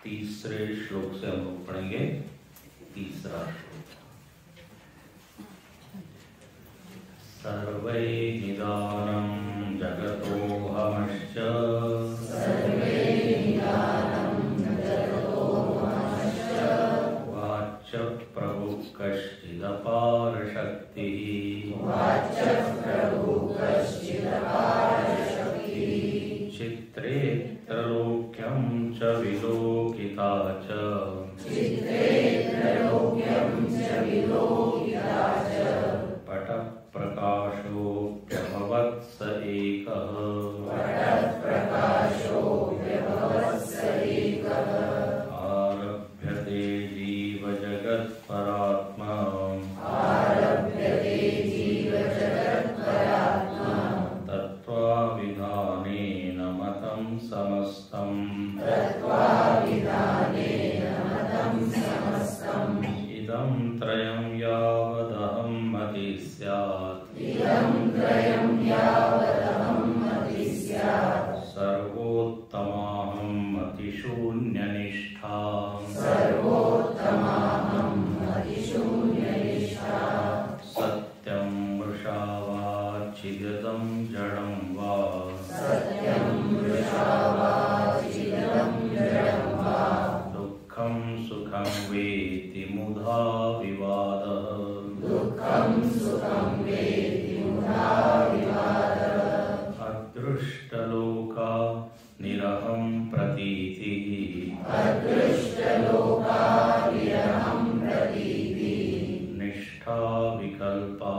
तीसरे श्लोक से हम लोग पढ़ेंगे। तीसरा श्लोक। सर्वैर्निदानं जगतोऽहमश्च वाच्च प्रभुः कश्चिदपार शक्तिः चित्रेत्रलोक्यं च विलोकिता च पटप्रकाशोऽप्यभवत् स एकः आरभ्यते जीवजगत्परात्मा तत्त्वाभिधानेन मतं समस्तम् इदं त्रयं यावदहं मति स्यात् सर्वोत्तमाहं मतिशून्यनिष्ठा सत्यं मृषा वा चिदं जडं वा दुःखं सुखं वेति मुधा विवादः अदृष्टलोका निरहं प्रतीतिः निष्ठा विकल्पा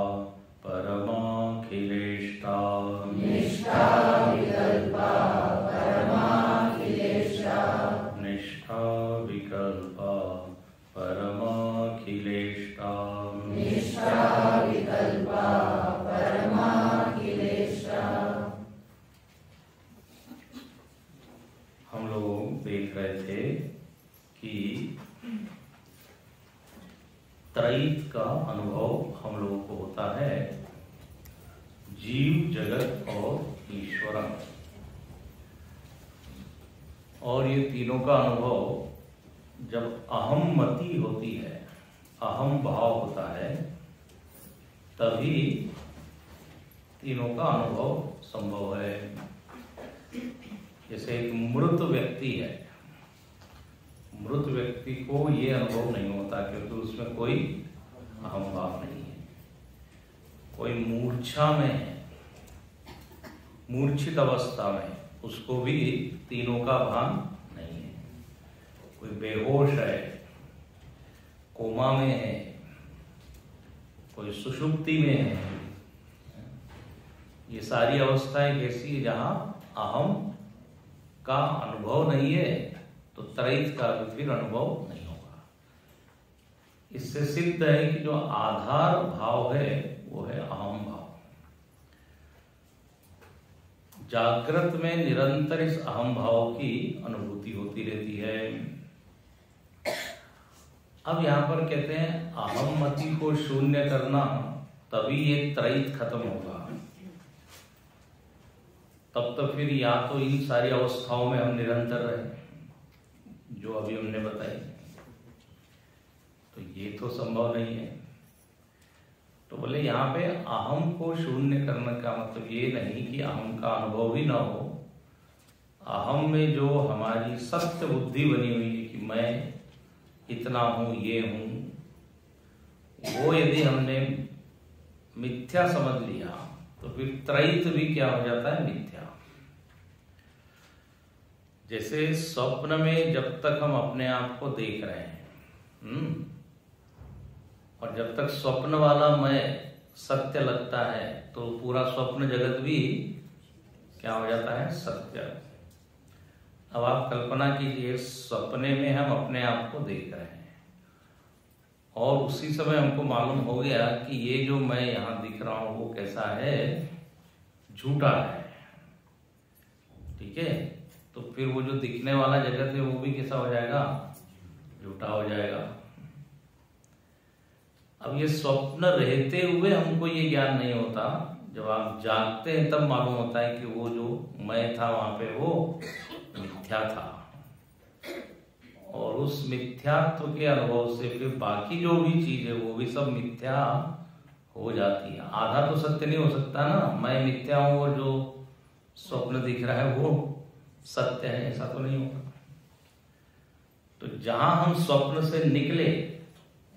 परमाखिलेष्टा निष्ठा विकल्पा परमाखिलेष्टा हम लोग देख रहे थे कि त्रैत का अनुभव हम लोगों को होता है, जीव, जगत और ईश्वर। और ये तीनों का अनुभव जब अहम मति होती है, अहम भाव होता है, तभी तीनों का अनुभव संभव है। जैसे एक मृत व्यक्ति है, मृत व्यक्ति को ये अनुभव नहीं होता क्योंकि उसमें कोई अहम भाव नहीं है। कोई मूर्छा में है, मूर्छित अवस्था में, उसको भी तीनों का भान नहीं है। कोई बेहोश है, कोमा में है, कोई सुषुप्ति में है। ये सारी अवस्थाएं कैसी है जहां अहम का अनुभव नहीं है, तो त्रैत का भी फिर अनुभव नहीं होगा। इससे सिद्ध है कि जो आधार भाव है वो है अहम भाव। जागृत में निरंतर इस अहम भाव की अनुभूति होती रहती है। अब यहां पर कहते हैं अहम मति को शून्य करना, तभी ये त्रैत खत्म होगा। तब तो फिर या तो इन सारी अवस्थाओं में हम निरंतर रहे जो अभी हमने बताई, तो ये तो संभव नहीं है। तो बोले यहाँ पे अहम को शून्य करने का मतलब ये नहीं कि अहम का अनुभव ही ना हो। अहम में जो हमारी सत्य बुद्धि बनी हुई है कि मैं इतना हूं, ये हूं, वो यदि हमने मिथ्या समझ लिया तो फिर त्रैत भी क्या हो जाता है, मिथ्या। जैसे स्वप्न में जब तक हम अपने आप को देख रहे हैं, और जब तक स्वप्न वाला मैं सत्य लगता है, तो पूरा स्वप्न जगत भी क्या हो जाता है, सत्य। अब आप कल्पना कीजिए, सपने में हम अपने आप को देख रहे हैं और उसी समय हमको मालूम हो गया कि ये जो मैं यहाँ दिख रहा हूं वो कैसा है, झूठा है। ठीक है, तो फिर वो जो दिखने वाला जगत है वो भी कैसा हो जाएगा, झूठा हो जाएगा। अब ये स्वप्न रहते हुए हमको ये ज्ञान नहीं होता, जब आप जागते हैं तब मालूम होता है कि वो जो मैं था वहां पे वो मिथ्या था। और उस मिथ्यात्व के अनुभव से फिर बाकी जो भी चीज है वो भी सब मिथ्या हो जाती है। आधा तो सत्य नहीं हो सकता ना, मैं मिथ्या हूं और जो स्वप्न दिख रहा है वो सत्य है, ऐसा तो नहीं होगा। तो जहां हम स्वप्न से निकले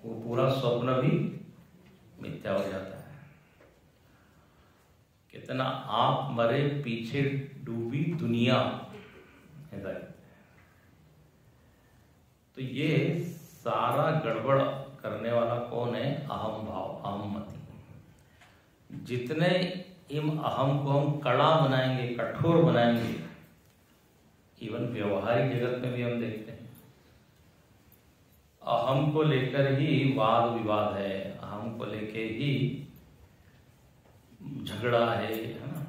वो पूरा स्वप्न भी मिथ्या हो जाता है। कितना आप मरे पीछे डूबी दुनिया, ऐसा। तो ये सारा गड़बड़ करने वाला कौन है? अहम भाव, अहम मति। जितने इन अहम को हम कड़ा बनाएंगे, कठोर बनाएंगे, इवन व्यवहारिक जगत में भी हम देखते हैं अहम को लेकर ही वाद विवाद है, अहम को लेकर ही झगड़ा है ना।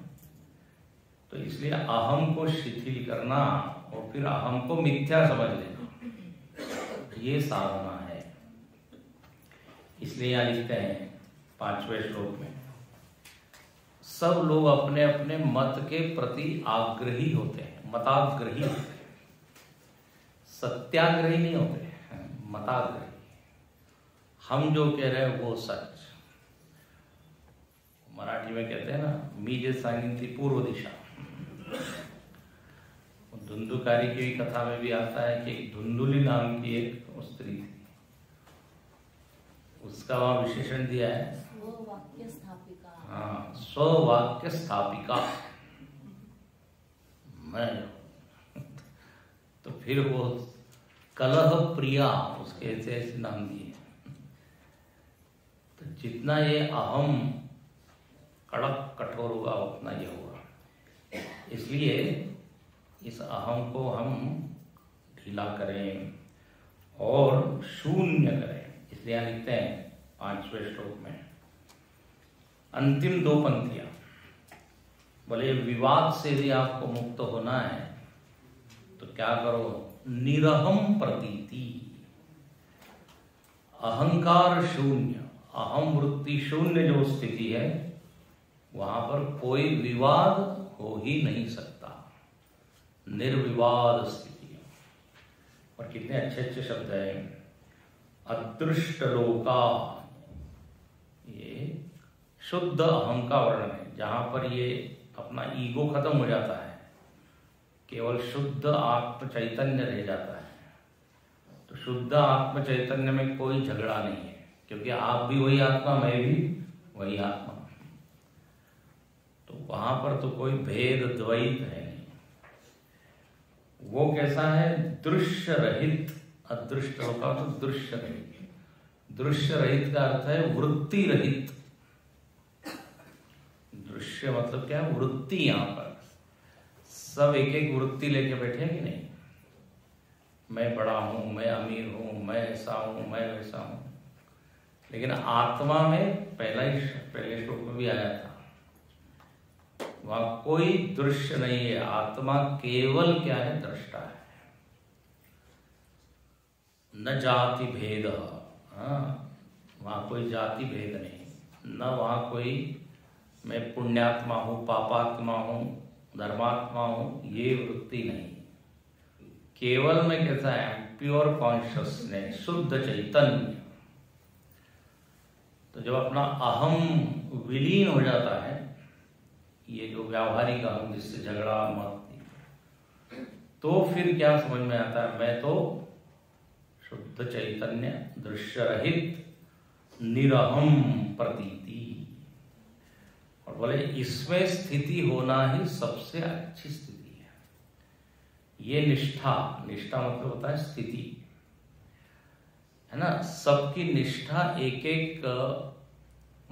तो इसलिए अहम को शिथिल करना और फिर अहम को मिथ्या समझ लेना, ये साधना है। इसलिए यहां लिखते हैं 5वें श्लोक में, सब लोग अपने अपने मत के प्रति आग्रही होते हैं, मताग्रही होते हैं, सत्याग्रही नहीं होते, मताग्रही। हम जो कह रहे हैं वो सच। मराठी में कहते हैं ना, मी जे सांगितली पूर्व दिशा। धुंधुकारी की भी कथा में भी आता है कि एक धुंधुली नाम की एक स्त्री थी, उसका वहां विशेषण दिया है स्ववाक्य स्थापिका। हाँ, स्ववाक्य स्थापिका। मैं तो फिर वो कलह प्रिया, उसके ऐसे ऐसे नाम दिए। तो जितना ये अहम कड़क कठोर होगा उतना ये होगा। इसलिए इस अहम को हम ढीला करें और शून्य करें। इसलिए यहां लिखते हैं 5वें श्लोक में अंतिम 2 पंक्तियां, बोले विवाद से यदि आपको मुक्त होना है तो क्या करो? निरहम प्रतीति, अहंकार शून्य, अहम वृत्ति शून्य जो स्थिति है वहां पर कोई विवाद हो ही नहीं सकता, निर्विवाद स्थिति। और कितने अच्छे अच्छे शब्द हैं, अदृष्ट लोका, ये शुद्ध अहम का वर्णन है, जहां पर ये अपना ईगो खत्म हो जाता है, केवल शुद्ध आत्म चैतन्य रह जाता है। तो शुद्ध आत्म चैतन्य में कोई झगड़ा नहीं है, क्योंकि आप भी वही आत्मा, मैं भी वही आत्मा। तो वहां पर तो कोई भेद द्वैत है नहीं। वो कैसा है? दृश्य रहित। अदृष्ट होगा तो दृश्य रहित। दृश्य रहित का अर्थ है वृत्ति रहित। दृश्य मतलब क्या है? वृत्ति। यहां पर सब एक एक वृत्ति लेके बैठे कि नहीं, मैं बड़ा हूं, मैं अमीर हूं, मैं ऐसा हूं, मैं वैसा हूं। लेकिन आत्मा में पहले श्लोक में भी आया था, वहां कोई दृश्य नहीं है। आत्मा केवल क्या है? दृष्टा है। न जाति भेद, हाँ, वहां कोई जाति भेद नहीं, न वहां कोई मैं पुण्यात्मा हूं, पापात्मा हूं, धर्मात्मा हूं, ये वृत्ति नहीं। केवल में कैसा है? प्योर कॉन्शियसनेस, शुद्ध चैतन्य। तो जब अपना अहम विलीन हो जाता है, ये जो व्यावहारिक अहम जिससे झगड़ा मत, तो फिर क्या समझ में आता है? मैं तो शुद्ध चैतन्य, दृश्य रहित, निरहम प्रतीति। और बोले इसमें स्थिति होना ही सबसे अच्छी स्थिति है। ये निष्ठा, निष्ठा मतलब होता है स्थिति, है ना। सबकी निष्ठा एक एक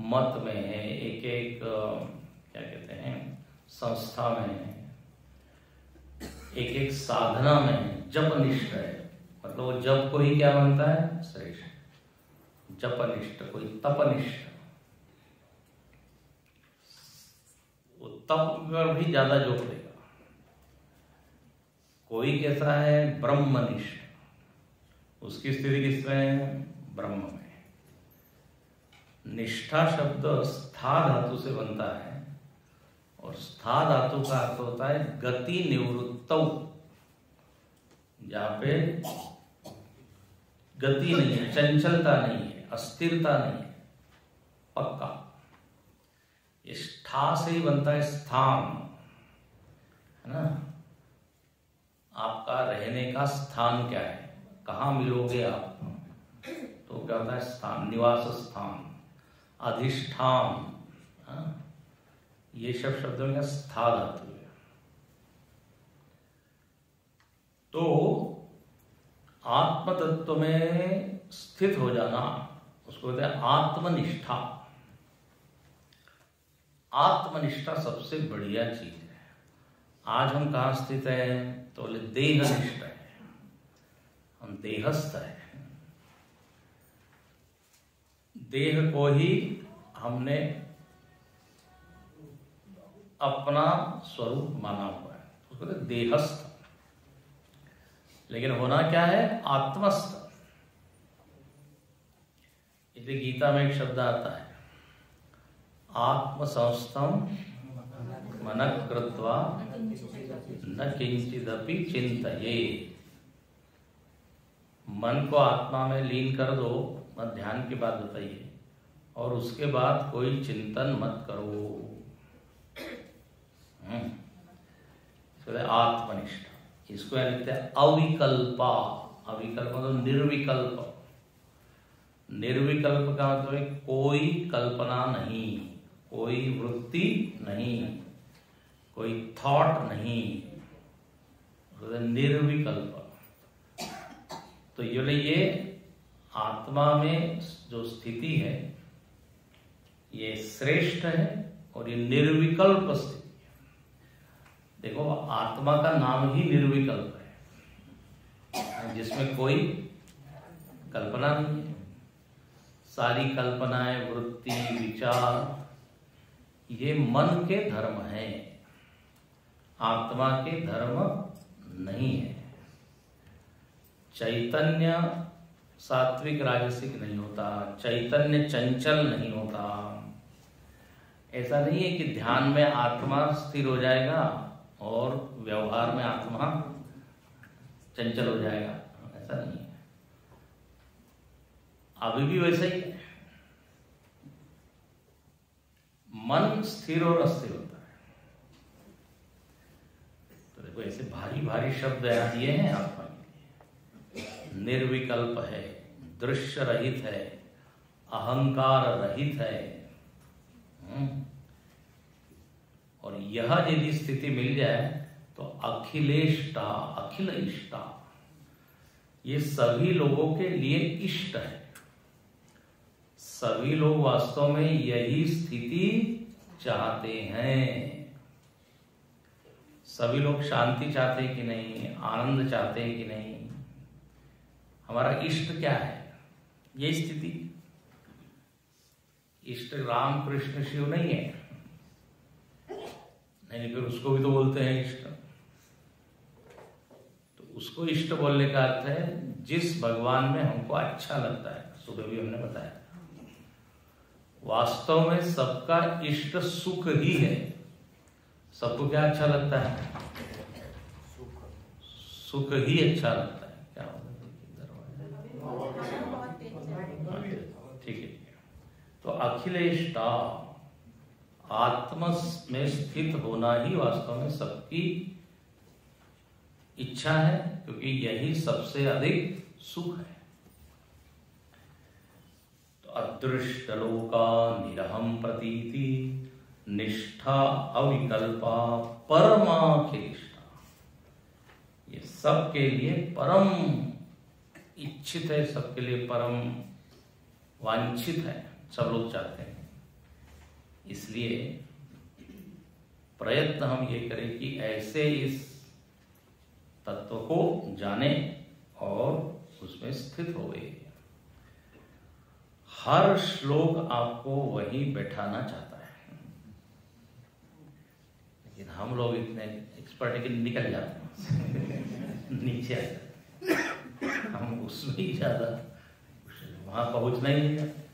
मत में है, एक एक क्या कहते हैं संस्था में है, एक एक साधना में है। जप निष्ठ है, मतलब वो जप को ही क्या बनता है? श्रेष्ठ। जपनिष्ठ, कोई तपनिष्ठ। वो तप में भी ज्यादा जोर देगा। कोई कैसा है? ब्रह्मनिष्ठ, उसकी स्थिति किसमें है? ब्रह्म में। निष्ठा शब्द स्था धातु से बनता है, और स्था धातु का अर्थ होता है गति निवृत्त, जहां पे गति नहीं है, चंचलता नहीं है, अस्थिरता नहीं है, पक्का। ये ठा से ही बनता है स्थान, है ना। आपका रहने का स्थान क्या है, कहाँ मिलोगे आप, तो क्या होता है स्थान, निवास स्थान, अधिष्ठान, ये सब शब्दों का स्था धातु है। तो आत्म तत्व में स्थित हो जाना उसको कहते हैं आत्मनिष्ठा। आत्मनिष्ठा सबसे बढ़िया चीज है। आज हम कहाँ स्थित हैं, तो बोले देहनिष्ठ है, हम देहस्थ है। देह को ही हमने अपना स्वरूप माना हुआ है, उसको कहते देहस्थ। लेकिन होना क्या है, आत्मस्थ। इसलिए गीता में एक शब्द आता है, आत्मसंस्थम मनः कृत्वा न किंचिदपि चिंतये। मन को आत्मा में लीन कर दो, मत ध्यान की बात बताइए, और उसके बाद कोई चिंतन मत करो। आत्मनिष्ठा, इसको लिखते हैं अविकल्पा। अविकल्प मतलब निर्विकल्प। निर्विकल्प का मतलब है कोई कल्पना नहीं, कोई वृत्ति नहीं, कोई थॉट नहीं, निर्विकल्प। तो ये आत्मा में जो स्थिति है ये श्रेष्ठ है और ये निर्विकल्प स्थिति है। देखो आत्मा का नाम ही निर्विकल्प है, जिसमें कोई कल्पना नहीं है। सारी कल्पनाएं, वृत्ति, विचार ये मन के धर्म है, आत्मा के धर्म नहीं है। चैतन्य सात्विक राजसिक नहीं होता, चैतन्य चंचल नहीं होता। ऐसा नहीं है कि ध्यान में आत्मा स्थिर हो जाएगा और व्यवहार में आत्मा चंचल हो जाएगा, ऐसा नहीं है। अभी भी वैसा ही है, मन स्थिर और अस्थिर होता है। तो देखो ऐसे भारी भारी शब्द यहाँ दिए हैं आत्मा के लिए। निर्विकल्प है, दृश्य रहित है, अहंकार रहित है। और यह यदि स्थिति मिल जाए तो अखिलेष्टा, अखिल इष्टा, ये सभी लोगों के लिए इष्ट है। सभी लोग वास्तव में यही स्थिति चाहते हैं। सभी लोग शांति चाहते हैं कि नहीं, आनंद चाहते हैं कि नहीं। हमारा इष्ट क्या है, ये स्थिति। इष्ट राम कृष्ण शिव नहीं है, नहीं फिर उसको भी तो बोलते हैं इष्ट। तो उसको इष्ट बोलने का अर्थ है जिस भगवान में हमको अच्छा लगता है। सुबह भी हमने बताया, वास्तव में सबका इष्ट सुख ही है। सबको क्या अच्छा लगता है, सुख ही अच्छा लगता है। क्या ठीक है। तो अखिलेष्टा, आत्मा में स्थित होना ही वास्तव में सबकी इच्छा है, क्योंकि यही सबसे अधिक सुख है। तो अदृष्ट लोका निरहम प्रतीति निष्ठा अविकल्पा परमाखिलेष्टा, ये सबके लिए परम इच्छित है, सबके लिए परम वांछित है, सब लोग चाहते हैं। इसलिए प्रयत्न हम ये करें कि ऐसे इस तत्व को जाने और उसमें स्थित होवे। हर श्लोक आपको वही बैठाना चाहता है, लेकिन हम लोग इतने एक्सपर्ट है कि निकल जाते हैं नीचे आ जाते हैं। हम उसमें ही ज्यादा वहां पहुंचना ही नहीं जाते।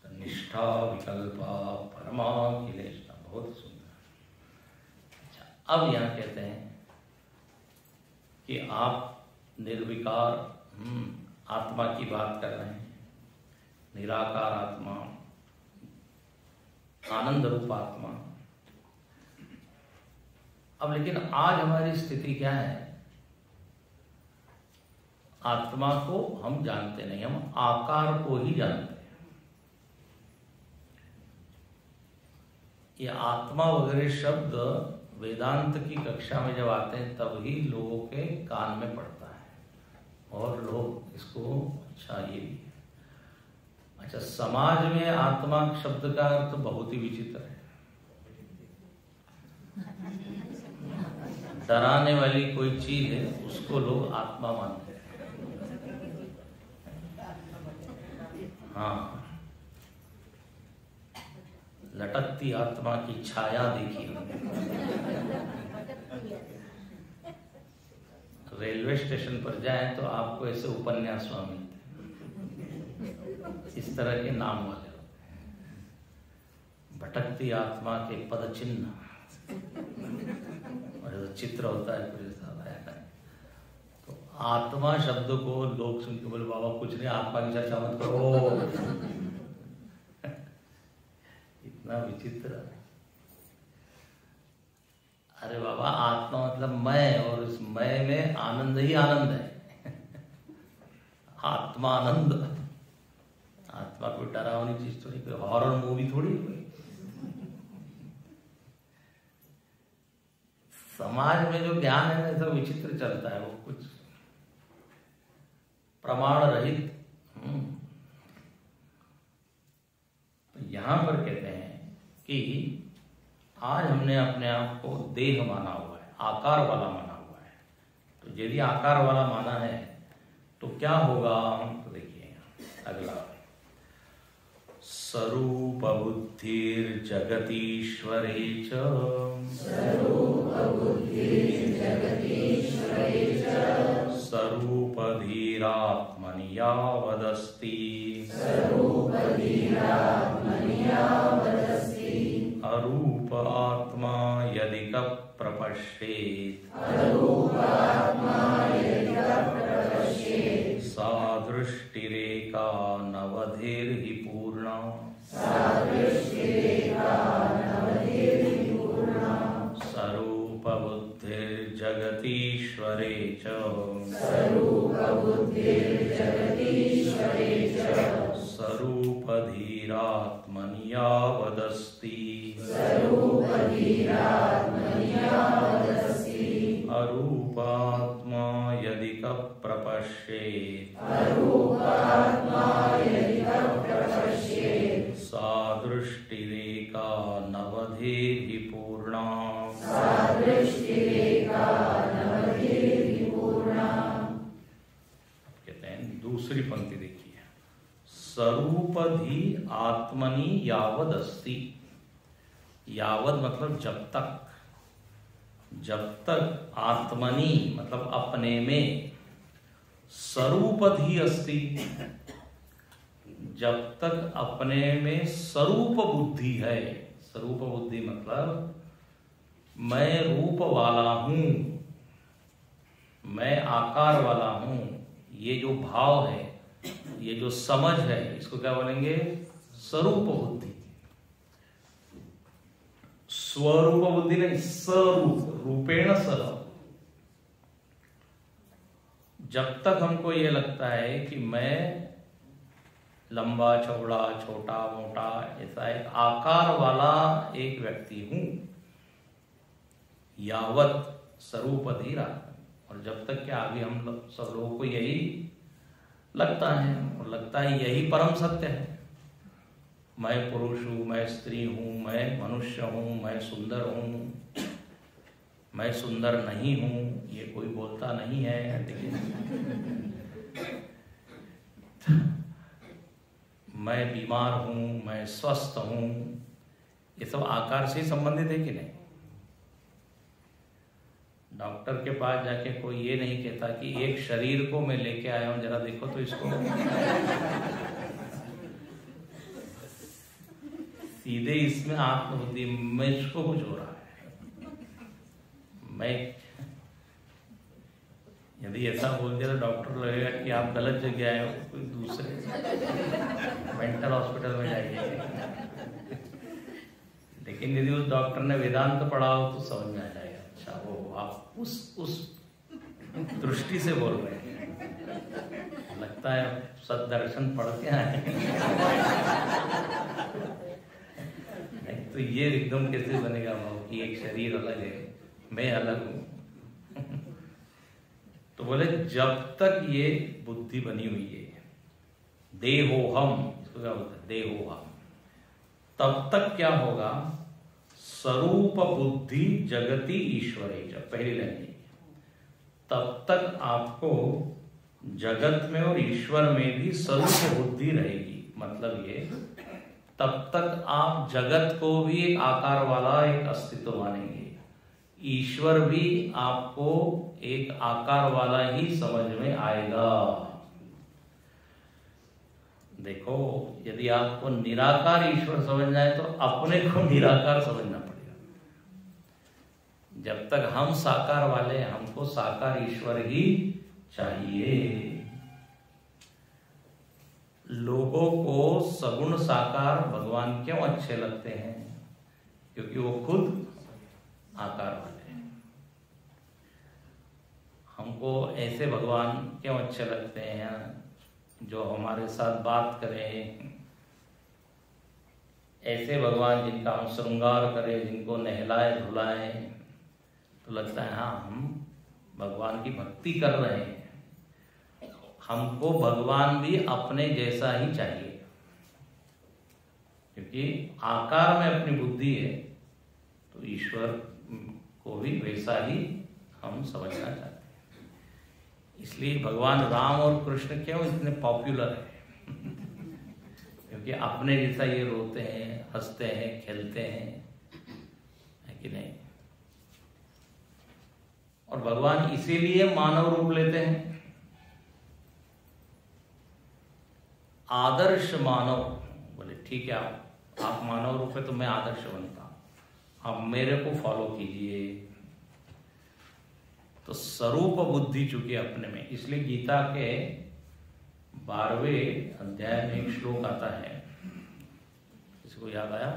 निष्ठा विकल्पा परमाखिलेष्टा, बहुत सुंदर। अच्छा, अब यहां कहते हैं कि आप निर्विकार आत्मा की बात कर रहे हैं, निराकार आत्मा, आनंद रूप आत्मा। अब लेकिन आज हमारी स्थिति क्या है? आत्मा को हम जानते नहीं, हम आकार को ही जानते हैं। ये आत्मा वगैरह शब्द वेदांत की कक्षा में जब आते हैं तब ही लोगों के कान में पड़ता है और लोग इसको अच्छा ये भी। अच्छा, समाज में आत्मा शब्द का अर्थ बहुत ही विचित्र है। डराने वाली कोई चीज है उसको लोग आत्मा मानते हैं। हाँ, लटकती आत्मा की छाया देखी रेलवे स्टेशन पर जाएं तो आपको ऐसे उपन्यास मिलते हैं, इस तरह के नाम वाले भटकती आत्मा के पद चिन्ह और चित्र होता है कुछ ऐसा। तो आत्मा शब्द को लोग सुन के बोले बाबा कुछ नहीं, आत्मा की चर्चा मत करो। इतना विचित्र। अरे बाबा, आत्मा मतलब मैं, और इस मैं में आनंद ही आनंद है। आत्मा आनंद। आत्मा कोई डरावनी चीज थोड़ी, कोई हॉरर मूवी थोड़ी। समाज में जो ज्ञान है ना, तो विचित्र चलता है, वो कुछ प्रमाण रहित। तो यहां पर कहते हैं कि आज हमने अपने आप को देह माना हुआ है, आकार वाला माना हुआ है। तो यदि आकार वाला माना है तो क्या होगा? तो देखिए अगला, स्वरूप बुद्धिर जगतीश्वरे च, स्वरूप धीरात्मनि यावदस्ति, अरूप आत्मा यदि प्रपश्येत्, सा दृष्टिरेका नवधिर्हि पूर्णा, स्वरूप बुद्धिर्जगतीश्वरे च, स्वरूप धीरात्मनि यावदस्ति, अरूपात्मा यदि प्रपश्येत्, सा दृष्टिरेका नवधिर्हि पूर्णा। कहते हैं दूसरी पंक्ति देखिए, स्वरूपधि आत्मनि यावदस्ति। यावद मतलब जब तक, जब तक आत्मनि मतलब अपने में, स्वरूपधि अस्ति जब तक अपने में स्वरूप बुद्धि है। स्वरूप बुद्धि मतलब मैं रूप वाला हूं, मैं आकार वाला हूं। ये जो भाव है, ये जो समझ है, इसको क्या बोलेंगे? स्वरूप बुद्धि। स्वरूप बुद्धि नहीं, स्वरूप, रूपेण सह। जब तक हमको ये लगता है कि मैं लंबा चौड़ा छोटा मोटा ऐसा एक आकार वाला एक व्यक्ति हूं, यावत स्वरूप धीरा। और जब तक क्या अभी हम सब लोगों को यही लगता है, और लगता है यही परम सत्य है। मैं पुरुष हूं, मैं स्त्री हूं, मैं मनुष्य हूं, मैं सुंदर हूं, मैं सुंदर नहीं हूं, ये कोई बोलता नहीं है। लेकिन मैं बीमार हूं, मैं स्वस्थ हूं, ये सब आकार से संबंधित है कि नहीं? डॉक्टर के पास जाके कोई ये नहीं कहता कि एक शरीर को मैं लेके आया हूं, जरा देखो तो इसको। सीधे इसमें आत्मबुद्धि, मैं इसको कुछ हो रहा है, मैं यदि ऐसा बोल दिया तो डॉक्टर लगेगा कि आप गलत जगह आए हो, कोई दूसरे मेंटल हॉस्पिटल में जाइए। लेकिन यदि उस डॉक्टर ने वेदांत पढ़ा हो तो समझ में आ जाएगा, अच्छा वो आप उस दृष्टि से बोल रहे हैं, लगता है सददर्शन पढ़ के आए। नहीं तो ये एकदम कैसे बनेगा भाव कि एक शरीर अलग है, मैं अलग हूं। तो बोले जब तक ये बुद्धि बनी हुई है, देहोहम, इसको क्या बोलते हैं, देहोहम, तब तक क्या होगा, स्वरूप बुद्धि जगति ईश्वरे, जब पहली लाइन, तब तक आपको जगत में और ईश्वर में भी स्वरूप बुद्धि रहेगी। मतलब ये तब तक आप जगत को भी एक आकार वाला एक अस्तित्व मानेंगे, ईश्वर भी आपको एक आकार वाला ही समझ में आएगा। देखो, यदि आपको निराकार ईश्वर समझना है तो अपने को निराकार समझना पड़ेगा। जब तक हम साकार वाले हैं, हमको साकार ईश्वर ही चाहिए। लोगों को सगुण साकार भगवान क्यों अच्छे लगते हैं? क्योंकि वो खुद आकार वाले हैं। हमको ऐसे भगवान क्यों अच्छे लगते हैं जो हमारे साथ बात करें, ऐसे भगवान जिनका हम श्रृंगार करें, जिनको नहलाए धुलाएं, तो लगता है हाँ हम भगवान की भक्ति कर रहे हैं। हमको भगवान भी अपने जैसा ही चाहिए, क्योंकि आकार में अपनी बुद्धि है, तो ईश्वर को भी वैसा ही हम समझना चाहते हैं। इसलिए भगवान राम और कृष्ण क्यों इतने पॉपुलर है? क्योंकि अपने जैसा ये रोते हैं, हंसते हैं, खेलते हैं, है कि नहीं? और भगवान इसीलिए मानव रूप लेते हैं। आदर्श मानव, बोले ठीक है आप मानव रूप है तो मैं आदर्श बनता हूं, आप मेरे को फॉलो कीजिए। तो स्वरूप बुद्धि चुकी अपने में, इसलिए गीता के 12वें अध्याय में एक श्लोक आता है, इसको याद आया?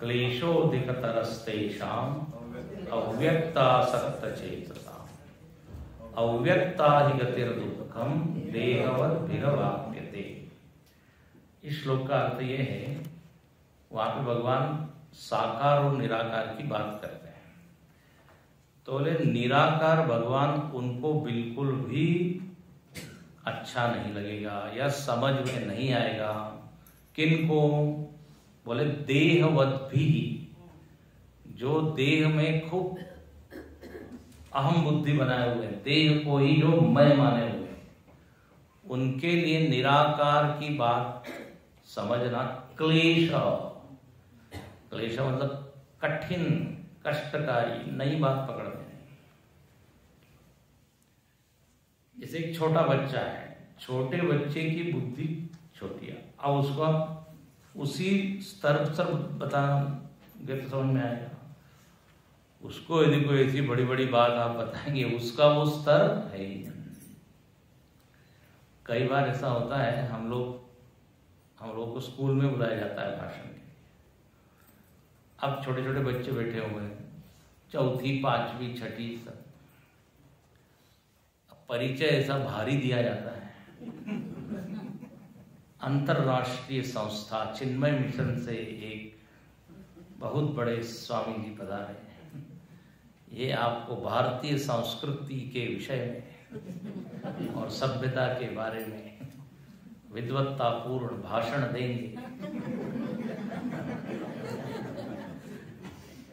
क्लेशोऽधिकतरस्तेषाम् अव्यक्तासक्तचेतसाम् अव्यक्ता हि गतिर्दुःखम देहवद्भिरवाप्यते। इस श्लोक का अर्थ ये है, वहां पे भगवान साकार और निराकार की बात करते हैं। तो बोले निराकार भगवान उनको बिल्कुल भी अच्छा नहीं लगेगा या समझ में नहीं आएगा। किनको? बोले देहवद्भि, जो देह में खूब अहम बुद्धि बनाए हुए, देह को ही जो मैं माने हुए, उनके लिए निराकार की बात समझना क्लेश। क्लेश मतलब कठिन, कष्टकारी, नई बात पकड़ में। जैसे एक छोटा बच्चा है, छोटे बच्चे की बुद्धि छोटी है, अब उसको आप उसी स्तर पर बताएंगे तो समझ में आएगा। उसको यदि कोई ऐसी बड़ी बड़ी बात आप बताएंगे, उसका वो स्तर है ही नहीं। कई बार ऐसा होता है, हम लोग को स्कूल में बुलाया जाता है भाषण के लिए। अब छोटे छोटे बच्चे बैठे हुए हैं, चौथी, पांचवी, छठी, सब। परिचय ऐसा भारी दिया जाता है। अंतरराष्ट्रीय संस्था चिन्मय मिशन से एक बहुत बड़े स्वामी जी पधारे हैं। ये आपको भारतीय संस्कृति के विषय में और सभ्यता के बारे में विद्वत्तापूर्ण भाषण देंगे।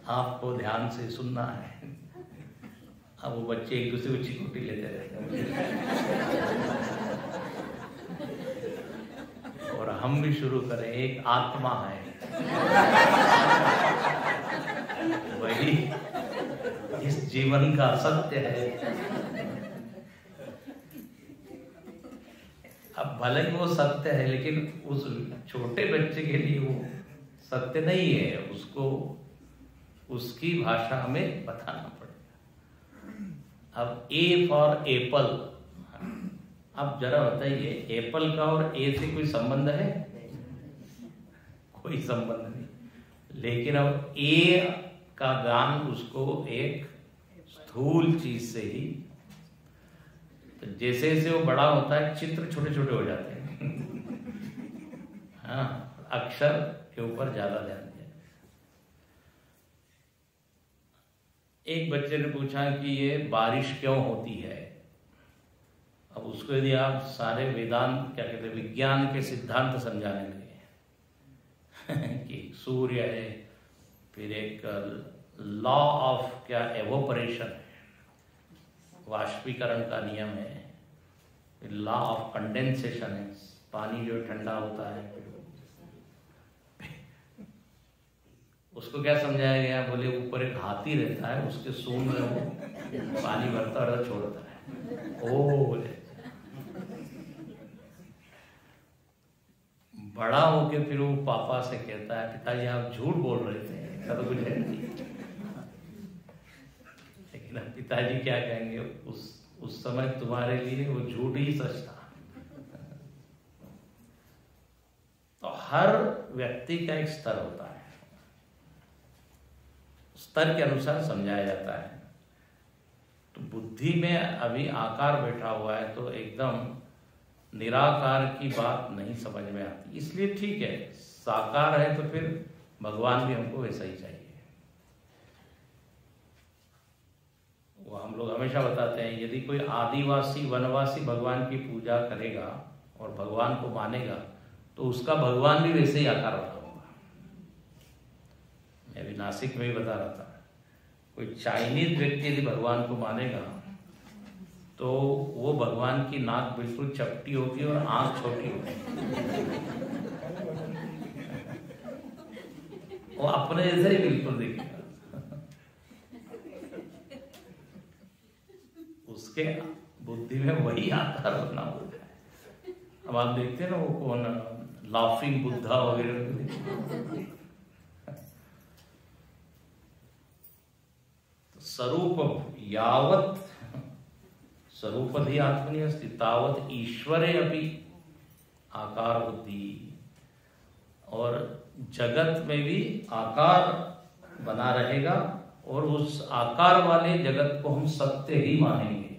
आपको ध्यान से सुनना है। अब वो बच्चे एक दूसरे को चिकोटी लेते रहते हैं। और हम भी शुरू करें, एक आत्मा है, वही इस जीवन का सत्य है। अब भले ही वो सत्य है, लेकिन उस छोटे बच्चे के लिए वो सत्य नहीं है, उसको उसकी भाषा में बताना पड़ेगा। अब ए फॉर एप्पल। अब जरा बताइए, एप्पल का और ए से कोई संबंध है? कोई संबंध नहीं। लेकिन अब ए का ज्ञान उसको एक स्थूल चीज से ही, तो जैसे जैसे वो बड़ा होता है चित्र छोटे छोटे हो जाते हैं। हाँ, अक्षर के ऊपर ज्यादा ध्यान दिया। एक बच्चे ने पूछा कि ये बारिश क्यों होती है। अब उसको यदि आप सारे वेदांत, क्या कहते हैं, विज्ञान के सिद्धांत समझाने लगे कि सूर्य है, फिर एक लॉ ऑफ क्या एवोपरेशन है, वाष्पीकरण का नियम है, फिर लॉ ऑफ कंडेंसेशन है, पानी जो ठंडा होता है, उसको क्या समझाया गया? बोले ऊपर एक हाथी रहता है, उसके सूंड में वो पानी भरता और छोड़ता है। ओ बोले, बड़ा होके फिर वो पापा से कहता है, पिताजी आप झूठ बोल रहे थे, ऐसा तो कुछ है नहीं। लेकिन अब पिताजी क्या कहेंगे, उस समय तुम्हारे लिए वो झूठ ही सच था। तो हर व्यक्ति का एक स्तर होता है, स्तर के अनुसार समझाया जाता है। तो बुद्धि में अभी आकार बैठा हुआ है, तो एकदम निराकार की बात नहीं समझ में आती। इसलिए ठीक है, साकार है तो फिर भगवान भी हमको वैसा ही चाहिए। वो हम लोग हमेशा बताते हैं, यदि कोई आदिवासी वनवासी भगवान की पूजा करेगा और भगवान को मानेगा, तो उसका भगवान भी वैसे ही आकार वाला होगा। मैं अभी नासिक में भी बता रहा था, कोई चाइनीज व्यक्ति यदि भगवान को मानेगा तो वो भगवान की नाक बिल्कुल चपटी होगी और आंख छोटी होगी। वो अपने जैसे ही बिल्कुल दिखेगा। उसके बुद्धि में वही आकार बना हुआ है। अब आप देखते हैं ना, वो कौन लाफिंग बुद्धा वगैरह। स्वरूप यावत स्वरूपधि आत्मनि अस्ति तावत ईश्वरे अपि आकार बुद्धि। और जगत में भी आकार बना रहेगा, और उस आकार वाले जगत को हम सत्य ही मानेंगे।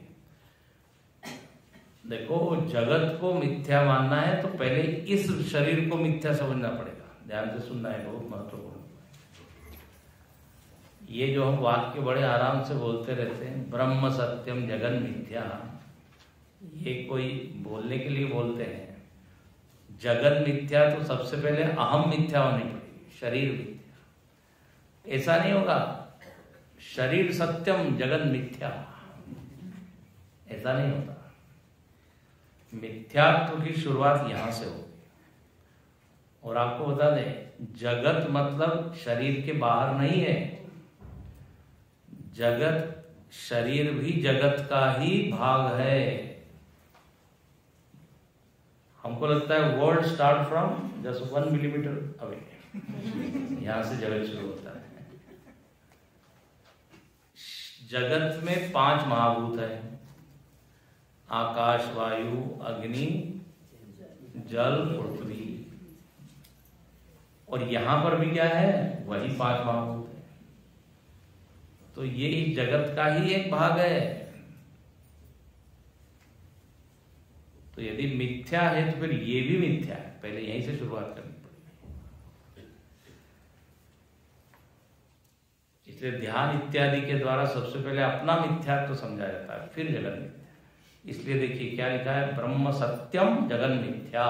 देखो, जगत को मिथ्या मानना है तो पहले इस शरीर को मिथ्या समझना पड़ेगा। ध्यान से सुनना है, बहुत महत्वपूर्ण। ये जो हम वाक्य बड़े आराम से बोलते रहते हैं, ब्रह्म सत्यम जगन मिथ्या, ये कोई बोलने के लिए बोलते हैं। जगन मिथ्या तो सबसे पहले अहम मिथ्या होनी पड़ेगी, शरीर मिथ्या। ऐसा नहीं होगा शरीर सत्यम जगन मिथ्या, ऐसा नहीं होता। मिथ्यात्व की शुरुआत यहां से होगी। और आपको बता दें, जगत मतलब शरीर के बाहर नहीं है। जगत, शरीर भी जगत का ही भाग है। हमको लगता है world start from just 1 millimetre away, यहां से जगत शुरू होता है। जगत में 5 महाभूत है, आकाश, वायु, अग्नि, जल, पृथ्वी। और यहां पर भी क्या है, वही 5 महाभूत है। तो ये इस जगत का ही एक भाग है। तो यदि मिथ्या है तो फिर ये भी मिथ्या है। पहले यहीं से शुरुआत करनी पड़ेगी। इसलिए ध्यान इत्यादि के द्वारा सबसे पहले अपना मिथ्यात्व तो समझा जाता है, फिर जगन मिथ्या। इसलिए देखिए क्या लिखा है, ब्रह्म सत्यम जगन मिथ्या।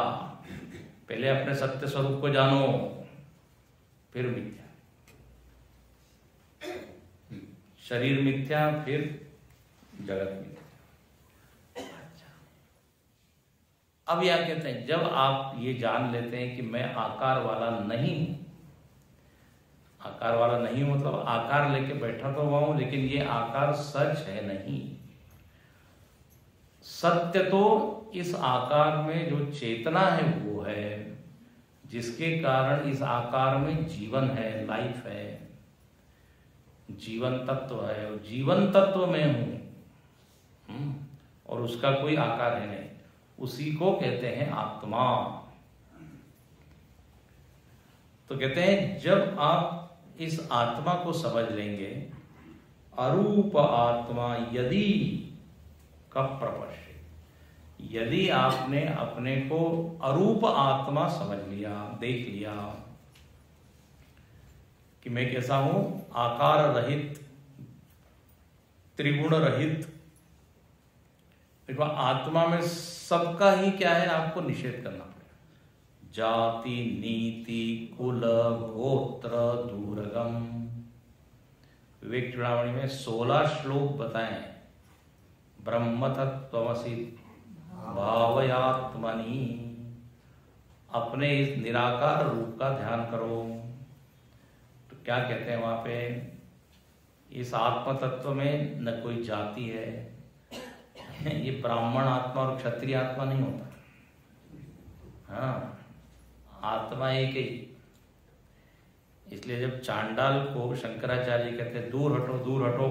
पहले अपने सत्य स्वरूप को जानो, फिर मिथ्या। शरीर मिथ्या, फिर जगत मिथ्या। अच्छा, अब यह कहते हैं, जब आप ये जान लेते हैं कि मैं आकार वाला नहीं हूं, आकार वाला नहीं हूं मतलब आकार लेके बैठा तो हुआ हूं, लेकिन ये आकार सच है नहीं। सत्य तो इस आकार में जो चेतना है वो है, जिसके कारण इस आकार में जीवन है, लाइफ है, जीवन तत्व है। और जीवन तत्व में हूं, और उसका कोई आकार है नहीं, उसी को कहते हैं आत्मा। तो कहते हैं जब आप इस आत्मा को समझ लेंगे, अरूप आत्मा यदि कब प्रपश्य, यदि आपने अपने को अरूप आत्मा समझ लिया, देख लिया कि मैं कैसा हूं, आकार रहित, त्रिगुण रहित। देखो आत्मा में सबका ही क्या है, आपको निषेध करना पड़ेगा। जाति, नीति, कुल, गोत्र, दूरगम। विवेक चूड़ामणि में 16 श्लोक बताए। ब्रह्म तत्त्वमसि भावयात्मनि, अपने इस निराकार रूप का ध्यान करो। तो क्या कहते हैं वहां पे, इस आत्म तत्व में न कोई जाति है, ये ब्राह्मण आत्मा और क्षत्रिय आत्मा नहीं होता। हाँ, आत्मा एक ही। इसलिए जब चांडाल को शंकराचार्य कहते हैं दूर हटो दूर हटो,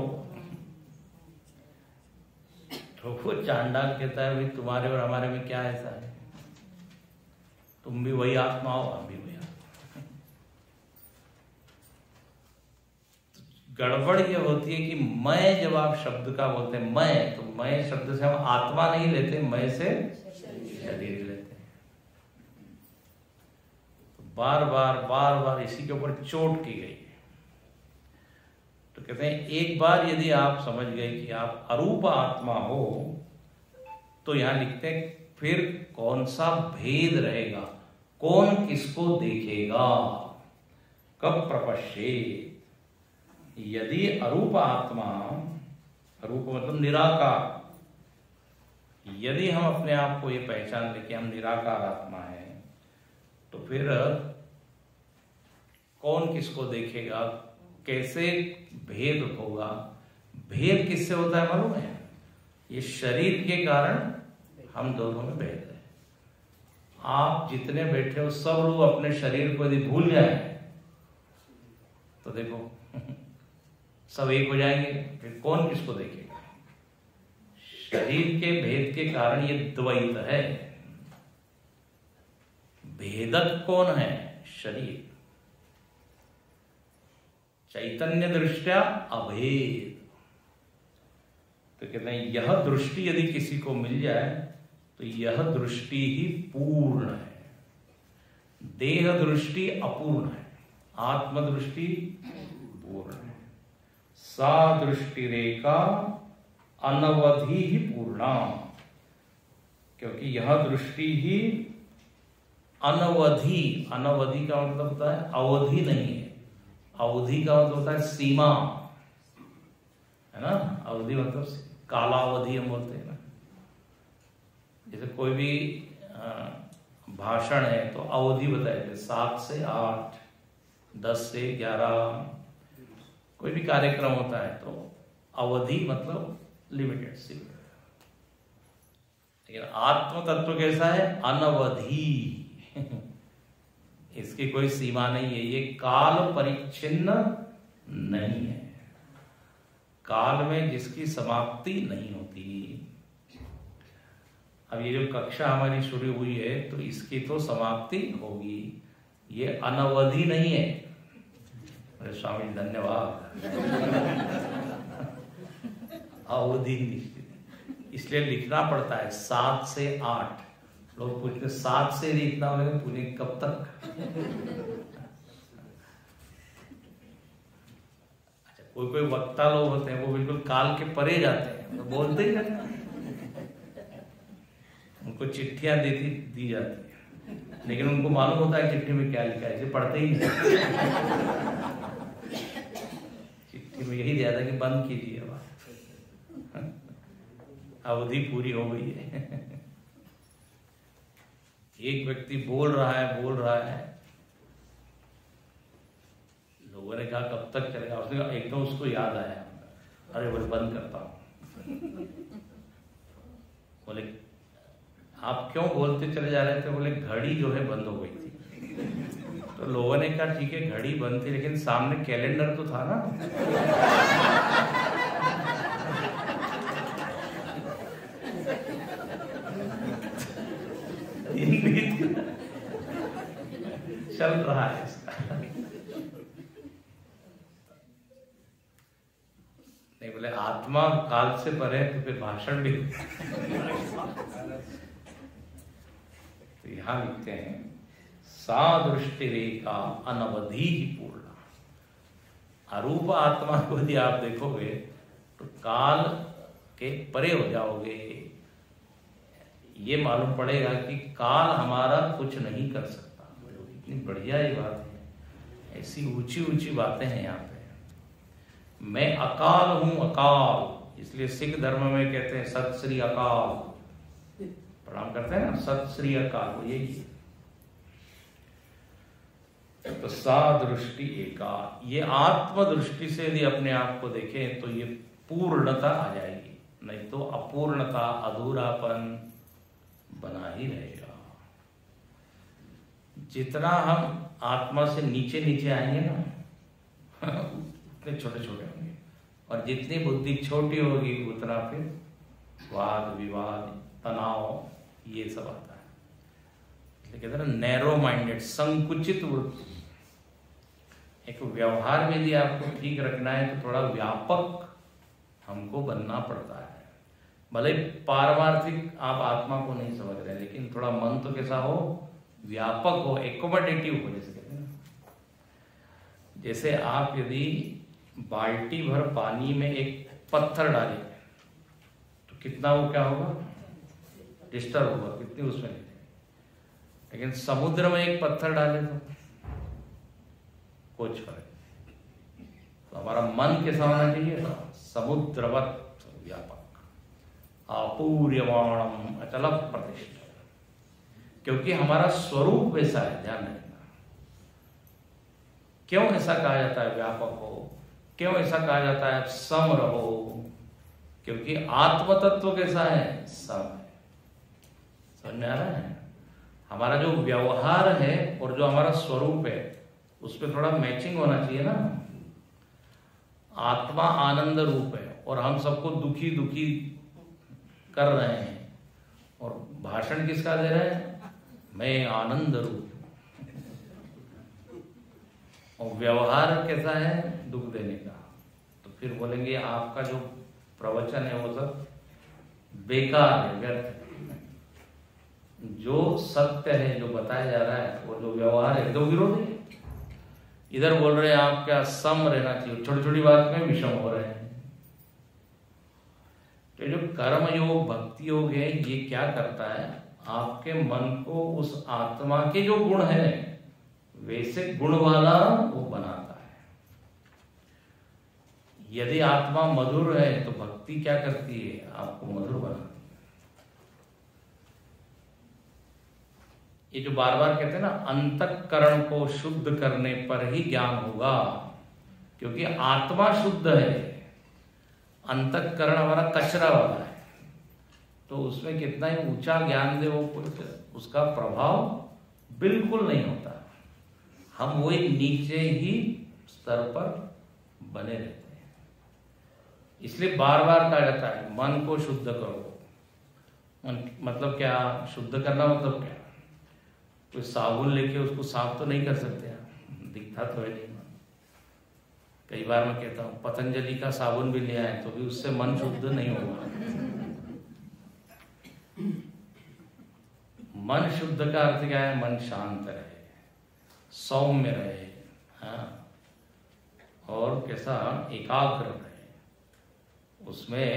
तो वो चांडाल कहता है भाई तुम्हारे और हमारे में क्या ऐसा है, तुम भी वही आत्मा हो, हम भी वही आत्मा। गड़बड़ ये होती है कि मैं, जब आप शब्द का बोलते हैं मैं, तो मैं शब्द से हम आत्मा नहीं लेते, मैं से शरीर लेते हैं। तो बार बार इसी के ऊपर चोट की गई। तो कहते हैं एक बार यदि आप समझ गए कि आप अरूप आत्मा हो, तो यहां लिखते हैं फिर कौन सा भेद रहेगा, कौन किसको देखेगा, कब प्रपश्येत, यदि अरूप आत्मा, अरूप मतलब निराकार, यदि हम अपने आप को ये पहचान ले कि हम निराकार आत्मा है, तो फिर कौन किसको देखेगा, कैसे भेद होगा। भेद किससे होता है मालूम है, ये शरीर के कारण हम दोनों में भेद है। आप जितने बैठे हो सब लोग अपने शरीर को यदि भूल जाए तो देखो सब एक हो जाएंगे, फिर कौन किसको देखेगा। शरीर के भेद के कारण ये द्वैत है। भेदक कौन है, शरीर। चैतन्य दृष्टया अभेद। तो कहते हैं यह दृष्टि यदि किसी को मिल जाए तो यह दृष्टि ही पूर्ण है, देह दृष्टि अपूर्ण है, आत्मदृष्टि पूर्ण है। सा दृष्टि रेखा अनवधि ही पूर्णा, क्योंकि यह दृष्टि ही अनवधि, अनवधि का मतलब होता है अवधि नहीं है, अवधि का मतलब होता है सीमा, है ना। अवधि मतलब कालावधि हम बोलते हैं ना। जैसे कोई भी भाषण है तो अवधि बताए, 7 से 8, 10 से 11, कोई भी कार्यक्रम होता है तो अवधि मतलब लिमिटेड सी। लेकिन आत्म तत्व कैसा है, अनवधि। इसकी कोई सीमा नहीं है, ये काल परिच्छिन्न नहीं है, काल में जिसकी समाप्ति नहीं होती। अब ये जो कक्षा हमारी शुरू हुई है तो इसकी तो समाप्ति होगी, ये अनवधि नहीं है। अरे स्वामी धन्यवाद। अवधि निश्चित, इसलिए लिखना पड़ता है 7 से 8। लोग पूछते 7 से लिखना होगा, पूरे कब तक। अच्छा, कोई वक्ता लोग होते हैं वो बिल्कुल काल के परे जाते हैं, तो बोलते ही रहते हैं। उनको चिट्ठियां दी जाती है, लेकिन उनको मालूम होता है चिट्ठी में क्या लिखा है, इसे पढ़ते ही नहीं। चिट्ठी में यही दिया था कि बंद कीजिए, अवधि पूरी हो गई है। एक व्यक्ति बोल रहा है, लोगों ने कहा कब तक चलेगा। उसने कहा एकदम उसको याद आया, अरे बोले बंद करता हूं। बोले आप क्यों बोलते चले जा रहे थे। बोले घड़ी जो है बंद हो गई थी। तो लोगों ने कहा ठीक है घड़ी बंद थी, लेकिन सामने कैलेंडर तो था ना। चल रहा है इसका। नहीं बोले आत्मा काल से परे तो फिर भाषण भी। तो यहां लिखते हैं सा दृष्टि रेखा अनवधि ही पूर्ण। अरूप आत्मा को यदि आप देखोगे तो काल के परे हो जाओगे। ये मालूम पड़ेगा कि काल हमारा कुछ नहीं कर सकता। इतनी बढ़िया ये बात है, ऐसी ऊंची ऊंची बातें हैं यहाँ पे। मैं अकाल हूं, अकाल, इसलिए सिख धर्म में कहते हैं सत श्री अकाल, प्रणाम करते हैं ना, सत श्री अकाल, वो यही है। तो सा दृष्टि एका, ये आत्म दृष्टि से यदि अपने आप को देखें तो ये पूर्णता आ जाएगी, नहीं तो अपूर्णता, अधूरापन बना ही रहेगा। जितना हम आत्मा से नीचे नीचे आएंगे ना उतने छोटे छोटे होंगे, और जितनी बुद्धि छोटी होगी उतना फिर वाद विवाद तनाव ये सब आता है। इसलिए कहते हैं ना नैरो माइंडेड, संकुचित वृत्ति। एक व्यवहार में यदि आपको ठीक रखना है तो थोड़ा व्यापक हमको बनना पड़ता है। भले पारमार्थिक आप आत्मा को नहीं समझ रहे, लेकिन थोड़ा मन तो कैसा हो, व्यापक हो, एकोमोडेटिव हो। जैसे कहते हैं ना, जैसे आप यदि बाल्टी भर पानी में एक पत्थर डालें तो कितना वो क्या होगा, डिस्टर्ब होगा, कितनी उसमें। लेकिन समुद्र में एक पत्थर डाले तो कुछ फर्क। तो हमारा मन कैसा होना चाहिए ना, समुद्रवत व्यापक, अपूर्यमाणम अचल प्रतिष्ठा, क्योंकि हमारा स्वरूप वैसा है। ध्यान रखना, क्यों ऐसा कहा जाता है व्यापक हो, क्यों ऐसा कहा जाता है सम रहो, क्योंकि आत्म तत्व कैसा है, सम है। समझ में आ रहा है? हमारा जो व्यवहार है और जो हमारा स्वरूप है उसमें थोड़ा मैचिंग होना चाहिए ना। आत्मा आनंद रूप है और हम सबको दुखी दुखी कर रहे हैं, और भाषण किसका दे रहे हैं, मैं आनंद रूप। और व्यवहार कैसा है, दुख देने का। तो फिर बोलेंगे आपका जो प्रवचन है वो सब बेकार है, व्यर्थ है। जो सत्य है, जो बताया जा रहा है, वो जो व्यवहार है, दो विरोधी है। इधर बोल रहे हैं आप क्या सम रहना चाहिए, छोटी छोटी बात में विषम हो रहे हैं। तो जो कर्म योग भक्ति योग है, ये क्या करता है, आपके मन को उस आत्मा के जो गुण है वैसे गुण वाला वो बनाता है। यदि आत्मा मधुर है तो भक्ति क्या करती है, आपको मधुर बनाती है। ये जो बार बार कहते हैं ना, अंतःकरण को शुद्ध करने पर ही ज्ञान होगा, क्योंकि आत्मा शुद्ध है, अंतःकरण हमारा कचरा वाला है। तो उसमें कितना ही ऊंचा ज्ञान दे, वो उसका प्रभाव बिल्कुल नहीं होता। हम वही नीचे ही स्तर पर बने रहते हैं। इसलिए बार बार कहा जाता है मन को शुद्ध करो। मतलब क्या, शुद्ध करना मतलब क्या, कोई साबुन लेके उसको साफ तो नहीं कर सकते आप, दिखता तो है नहीं। कई बार मैं कहता हूँ पतंजलि का साबुन भी ले आए तो भी उससे मन शुद्ध नहीं होगा। मन शुद्ध का अर्थ क्या है, मन शांत रहे, सौम्य रहे, हाँ, और कैसा एकाग्र रहे, उसमें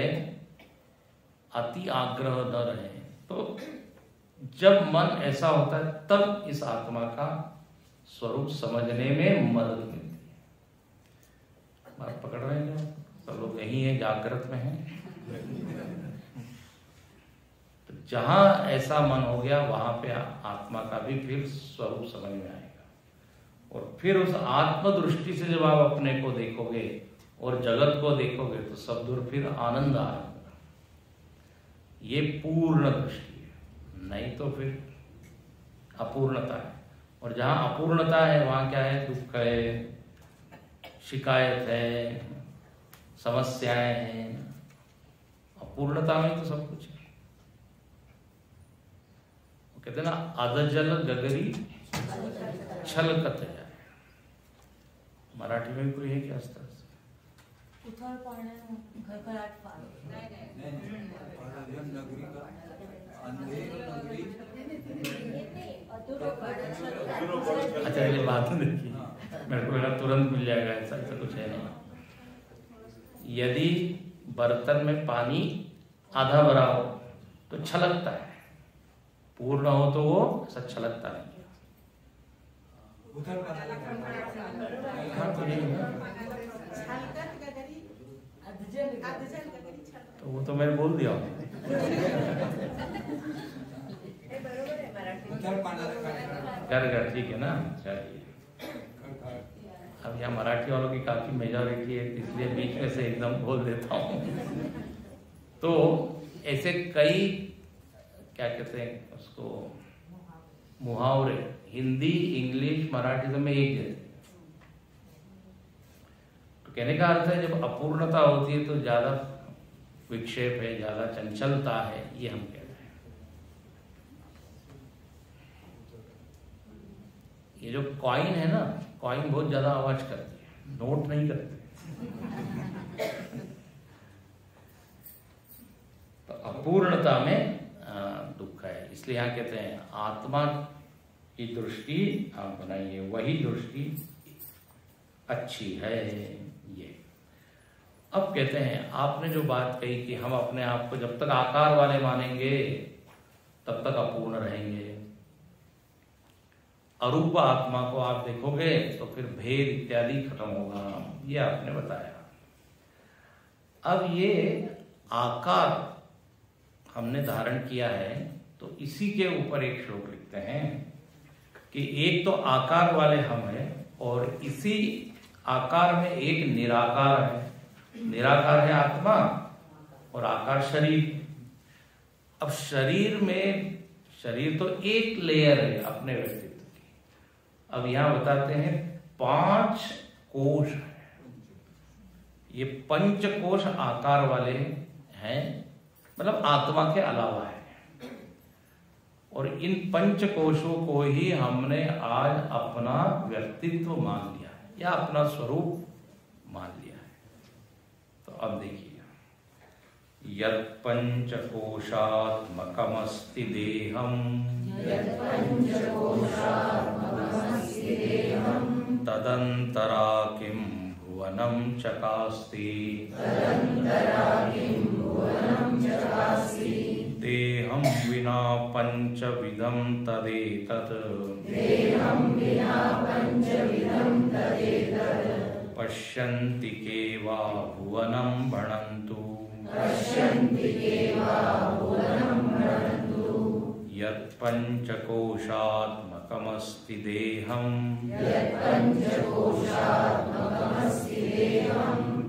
अति आग्रह न रहे। तो जब मन ऐसा होता है तब इस आत्मा का स्वरूप समझने में मदद मिलती है। बात पकड़ रहे हैं क्या? सब लोग यही है, जागृत में हैं। तो जहां ऐसा मन हो गया वहां पे आत्मा का भी फिर स्वरूप समझ में आएगा, और फिर उस आत्म दृष्टि से जब आप अपने को देखोगे और जगत को देखोगे तो सब दूर फिर आनंद आएगा। ये पूर्ण दृष्टि है, नहीं तो फिर अपूर्णता है। और जहां अपूर्णता है वहां क्या है, दुख है, शिकायत है, समस्याएं हैं। अपूर्णता में तो सब कुछ है। कहते ना अधजल गगरी छलकत जाए। मराठी में कोई है क्या अस्तर? उथळ पाण्यानं घरघराट फार. अच्छा ये बात देखिए, मेरे को लगा तुरंत मिल जाएगा, ऐसा कुछ है नहीं। यदि बर्तन में पानी आधा भरा हो तो छलकता है, पूर्ण हो तो वो ऐसा छलकता नहीं। तो वो तो मैंने बोल दिया। घर घर ठीक है ना। चलिए, अब यहाँ मराठी वालों की काफी मेजॉरिटी है, इसलिए बीच में से एकदम बोल देता हूँ। तो ऐसे कई क्या कहते हैं उसको, मुहावरे हिंदी, इंग्लिश, मराठी में एक जैसे। तो कहने का अर्थ है जब अपूर्णता होती है तो ज्यादा विक्षेप है, ज्यादा चंचलता है, ये हम कह रहे हैं। ये जो कॉइन है ना, कॉइन बहुत ज्यादा आवाज करती है, नोट नहीं करते। तो अपूर्णता में दुख है, इसलिए यहाँ कहते हैं आत्मा की दृष्टि आप बनाइए, वही दृष्टि अच्छी है। ये अब कहते हैं आपने जो बात कही कि हम अपने आप को जब तक आकार वाले मानेंगे तब तक अपूर्ण रहेंगे, अरूप आत्मा को आप देखोगे तो फिर भेद इत्यादि खत्म होगा, ये आपने बताया। अब ये आकार हमने धारण किया है तो इसी के ऊपर एक श्लोक लिखते हैं कि एक तो आकार वाले हम हैं और इसी आकार में एक निराकार है। निराकार है आत्मा और आकार शरीर। अब शरीर में, शरीर तो एक लेयर है अपने व्यक्तित्व की। अब यहां बताते हैं 5 कोश है, ये 5 कोश आकार वाले हैं, मतलब आत्मा के अलावा है। और इन 5 कोशों को ही हमने आज अपना व्यक्तित्व मान लिया है या अपना स्वरूप मान लिया है। तो अब देखिए, यत् पंचकोशात्मकमस्ति देहम् तदंतरा किं भुवनं चकास्ति देहं विना पंचविधं तदेतत् पश्यन्ति के वा भुवनं भणन्तु यत् पंचकोशात्मकमस्ति देहम्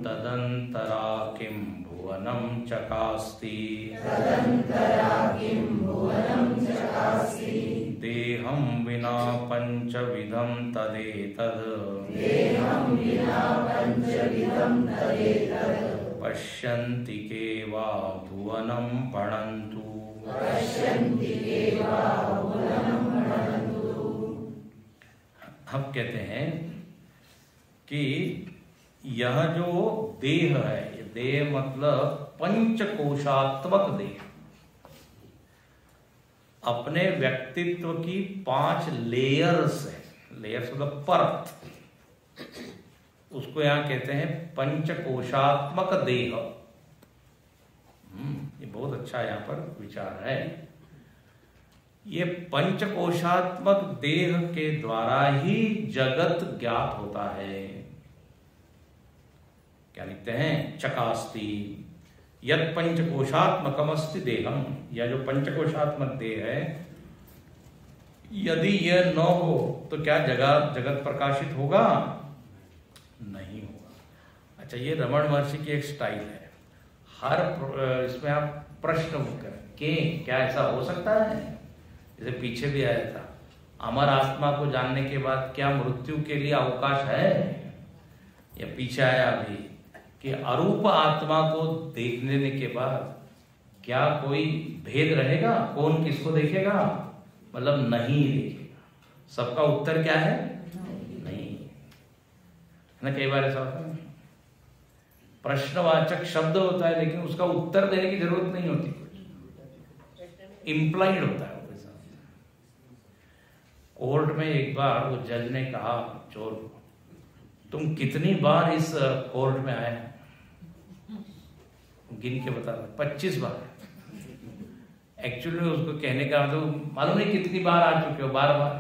तदंतरा किं भुवनं चकास्ति देहं विना पंचविधं तदेतत् पश्यन्ति के वा भुवनं भणन्तु। हम कहते हैं कि यह जो देह है, ये देह मतलब पंचकोशात्मक देह, अपने व्यक्तित्व की 5 लेयर्स है। लेयर्स मतलब परत, उसको यहां कहते हैं पंचकोशात्मक देह। ये बहुत अच्छा यहां पर विचार है। ये पंचकोशात्मक देह के द्वारा ही जगत ज्ञात होता है। क्या लिखते हैं? चकास्ति यत् पंचकोशात्मकमस्ति देहम। यह जो पंचकोशात्मक देह है, यदि यह न हो तो क्या जगत प्रकाशित होगा? नहीं होगा। अच्छा, ये रमण महर्षि की एक स्टाइल है। हर इसमें आप प्रश्न करें कि क्या ऐसा हो सकता है? जैसे पीछे भी आया था, अमर आत्मा को जानने के बाद क्या मृत्यु के लिए अवकाश है? या पीछे आया अभी कि अरूप आत्मा को देख लेने के बाद क्या कोई भेद रहेगा? कौन किसको देखेगा? मतलब नहीं देखेगा। सबका उत्तर क्या है? नहीं है ना। कई बार ऐसा होता है, प्रश्नवाचक शब्द होता है लेकिन उसका उत्तर देने की जरूरत नहीं होती, इम्प्लाइड होता है वो। कोर्ट में एक बार वो जज ने कहा चोर को, तुम कितनी बार इस कोर्ट में आए? गिन के बता, 25 बार। एक्चुअली उसको कहने का मतलब मालूम नहीं कितनी बार आ चुके हो, बार बार।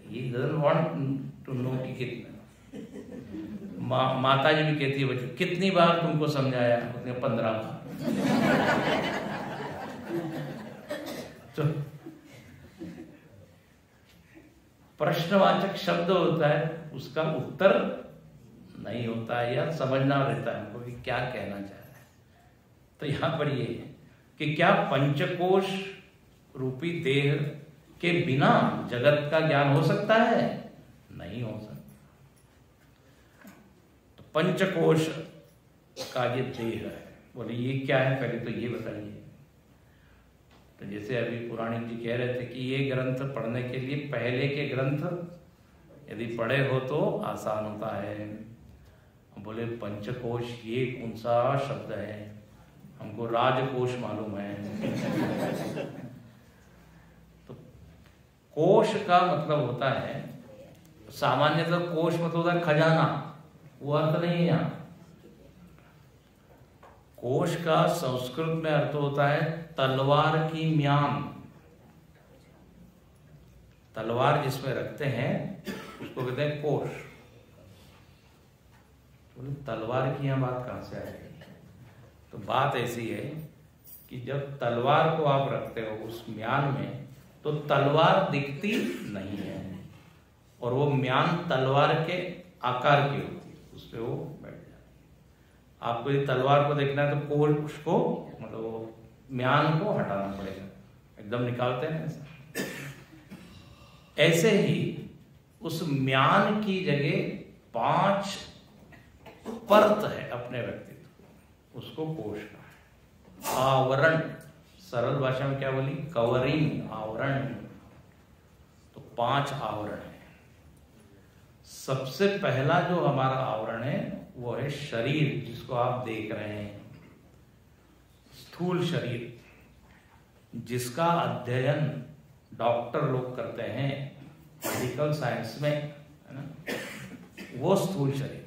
He doesn't want to know कि कितना। माता जी भी कहती है बच्चों कितनी बार तुमको समझाया? उसने 15 बार। तो प्रश्नवाचक शब्द होता है, उसका उत्तर नहीं होता है, या समझना रहता है हमको कि क्या कहना चाह रहा है। तो यहां पर ये है कि क्या पंचकोश रूपी देह के बिना जगत का ज्ञान हो सकता है? नहीं हो सकता। तो पंचकोश का ये देह है, बोले ये क्या है? पहले तो ये बताइए। तो जैसे अभी पुराणिक जी कह रहे थे कि ये ग्रंथ पढ़ने के लिए पहले के ग्रंथ यदि पढ़े हो तो आसान होता है। बोले पंचकोश ये कौन सा शब्द है? हमको राजकोश मालूम है। तो कोश का मतलब होता है, सामान्यतः कोश मतलब होता है खजाना, वो अर्थ नहीं है यहाँ। कोश का संस्कृत में अर्थ होता है तलवार की म्यान। तलवार जिसमें रखते हैं उसको कहते हैं कोश। तो तलवार की यहाँ बात कहां से आएगी? तो बात ऐसी है कि जब तलवार को आप रखते हो उस म्यान में, तो तलवार दिखती नहीं है और वो म्यान तलवार के आकार की होती है, उस पर वो बैठ जाती है। आपको ये तलवार को देखना है तो कोश को मतलब वो म्यान को हटाना पड़ेगा, एकदम निकालते हैं ऐसा। ऐसे ही उस म्यान की जगह 5 परत है अपने व्यक्तित्व, उसको कोश का है। आवरण, सरल भाषा में क्या बोली? कवरिंग, आवरण। तो 5 आवरण है। सबसे पहला जो हमारा आवरण है वो है शरीर, जिसको आप देख रहे हैं, स्थूल शरीर, जिसका अध्ययन डॉक्टर लोग करते हैं मेडिकल साइंस में, है ना, वो स्थूल शरीर।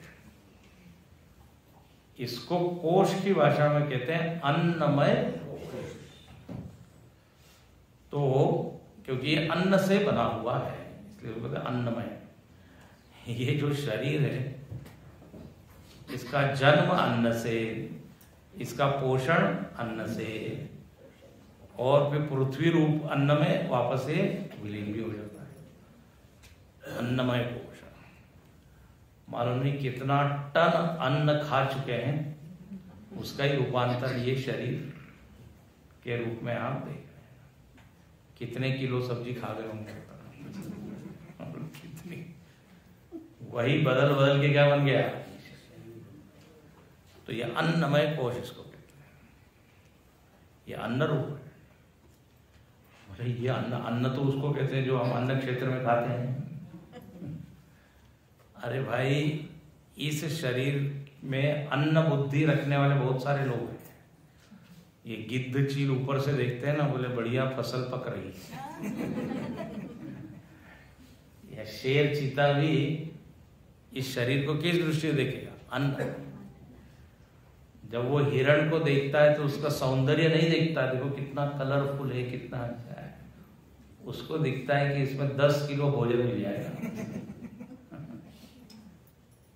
इसको कोश की भाषा में कहते हैं अन्नमय कोश। तो क्योंकि ये अन्न से बना हुआ है इसलिए वो कहते हैं अन्नमय। ये जो शरीर है इसका जन्म अन्न से, इसका पोषण अन्न से, और फिर पृथ्वी रूप अन्न में वापस से विलीन भी हो जाता है। अन्नमय कोश। मालूम नहीं कितना टन अन्न खा चुके हैं, उसका ही रूपांतर ये शरीर के रूप में आप देख रहे हैं। कितने किलो सब्जी खा गए होंगे? कितनी, वही बदल बदल के क्या बन गया? तो ये अन्नमय कोश इसको कहते हैं। ये अन्न रूप है। ये अन्न तो उसको कहते हैं जो हम अन्न क्षेत्र में खाते हैं। अरे भाई, इस शरीर में अन्न बुद्धि रखने वाले बहुत सारे लोग हैं। ये गिद्ध चील ऊपर से देखते हैं ना, बोले बढ़िया फसल पक रही है। या शेर चीता भी इस शरीर को किस दृष्टि से देखेगा? अन्न। जब वो हिरण को देखता है तो उसका सौंदर्य नहीं देखता, देखो कितना कलरफुल है, कितना अच्छा है। उसको दिखता है कि इसमें 10 किलो भोजन मिल जाएगा।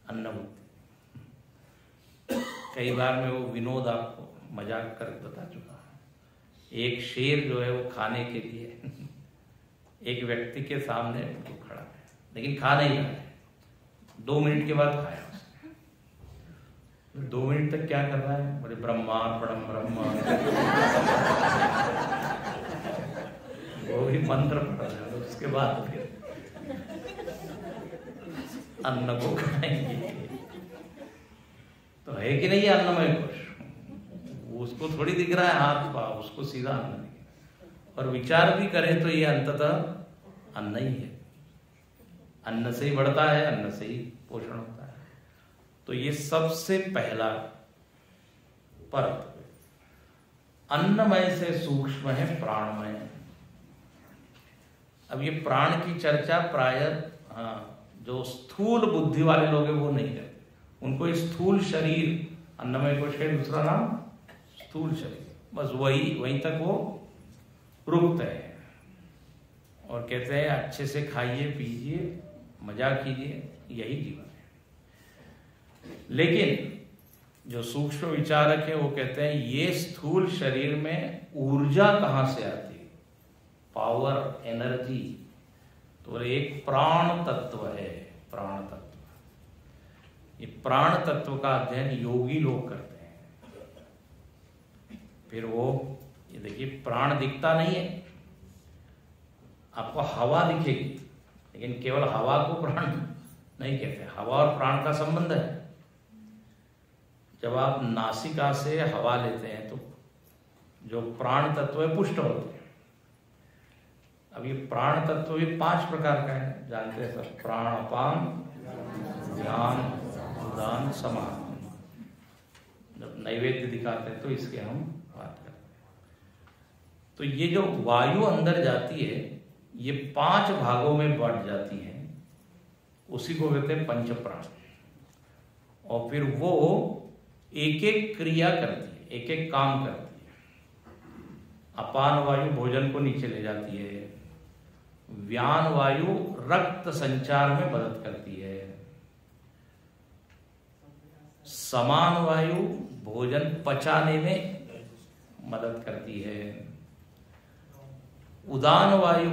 अन्न बुद्धि। कई बार मैं वो विनोद आपको मजाक कर बता चुका हूं। एक शेर जो है वो खाने के लिए एक व्यक्ति के सामने तो खड़ा है, लेकिन खा नहीं रहा है। 2 मिनट के बाद खाया उसने। 2 मिनट तक क्या कर रहा है? बोले ब्रह्मार्पणम ब्रह्मा, वो भी मंत्र पढ़ रहा है। उसके बाद फिर अन्न को खाएंगे। तो है कि नहीं अन्नमय कोश? उसको थोड़ी दिख रहा है हाथ पाँव, उसको सीधा अन्न दिख रहा है। और विचार भी करें तो ये अंततः अन्न ही है। अन्न से ही बढ़ता है, अन्न से ही पोषण होता है। तो ये सबसे पहला परत अन्नमय से सूक्ष्म है प्राणमय। अब ये प्राण की चर्चा प्रायः जो स्थूल बुद्धि वाले लोग हैं वो नहीं करते। उनको स्थूल शरीर, अन्नमय कोश का दूसरा नाम स्थूल शरीर, बस वहीं तक वो रुकते हैं और कहते हैं अच्छे से खाइए पीजिए मजा कीजिए, यही जीवन है। लेकिन जो सूक्ष्म विचारक है वो कहते हैं ये स्थूल शरीर में ऊर्जा कहाँ से आती है, पावर, एनर्जी, तो एक प्राण तत्व है। प्राण तत्व, ये प्राण तत्व का अध्ययन योगी लोग करते हैं। फिर वो ये देखिए प्राण दिखता नहीं है, आपको हवा दिखेगी, लेकिन केवल हवा को प्राण नहीं कहते। हवा और प्राण का संबंध है। जब आप नासिका से हवा लेते हैं तो जो प्राण तत्व है पुष्ट होते हैं। अब ये प्राण तत्व भी 5 प्रकार का है, जानते हैं सब। प्राण, अपान, ध्यान, उदान, समान। जब नैवेद्य दिखाते हैं तो इसके हम बात करते हैं। तो ये जो वायु अंदर जाती है ये 5 भागों में बढ़ जाती है, उसी को कहते हैं पंच प्राण। और फिर वो एक एक क्रिया करती है, एक एक काम करती है। अपान वायु भोजन को नीचे ले जाती है, व्यान वायु रक्त संचार में मदद करती है, समान वायु भोजन पचाने में मदद करती है, उदान वायु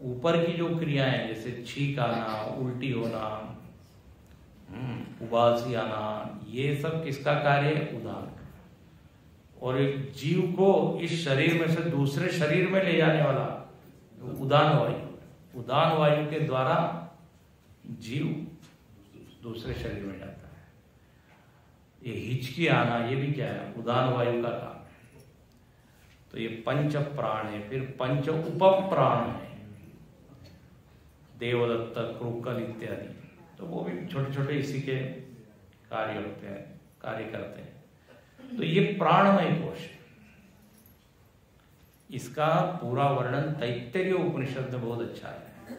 ऊपर की जो क्रियाएं जैसे छींक आना, उल्टी होना, उबासी आना, ये सब किसका कार्य है, उदान। और एक जीव को इस शरीर में से दूसरे शरीर में ले जाने वाला उदान वायु। उदान वायु के द्वारा जीव दूसरे शरीर में जाता है। ये हिचकी आना ये भी क्या है, उदान वायु का काम है। तो ये पंच प्राण है। फिर पंच उप प्राण है, देवदत्त, क्रुकल इत्यादि। तो वो भी छोटे छोटे इसी के कार्य होते हैं, कार्य करते हैं। तो ये प्राणमय कोश है। इसका पूरा वर्णन तैत्तिरीय उपनिषद में बहुत अच्छा है।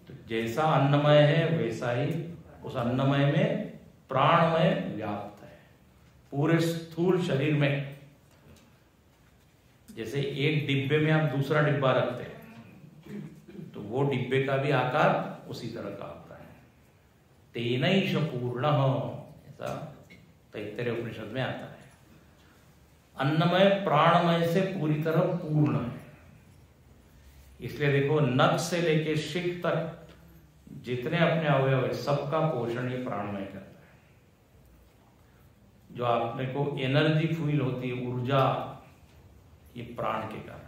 तो जैसा अन्नमय है वैसा ही उस अन्नमय में प्राणमय व्याप्त है पूरे स्थूल शरीर में। जैसे एक डिब्बे में आप दूसरा डिब्बा रखते हैं तो वो डिब्बे का भी आकार उसी तरह का होता है। तेनैष पूर्ण, ऐसा तैत्तिरीय उपनिषद में आता है। अन्नमय प्राणमय से पूरी तरह पूर्ण है। इसलिए देखो नख से लेके शिक तक जितने अपने अवयव है सबका पोषण ये प्राणमय करता है। जो आपने को एनर्जी फील होती है, ऊर्जा, ये प्राण के कारण।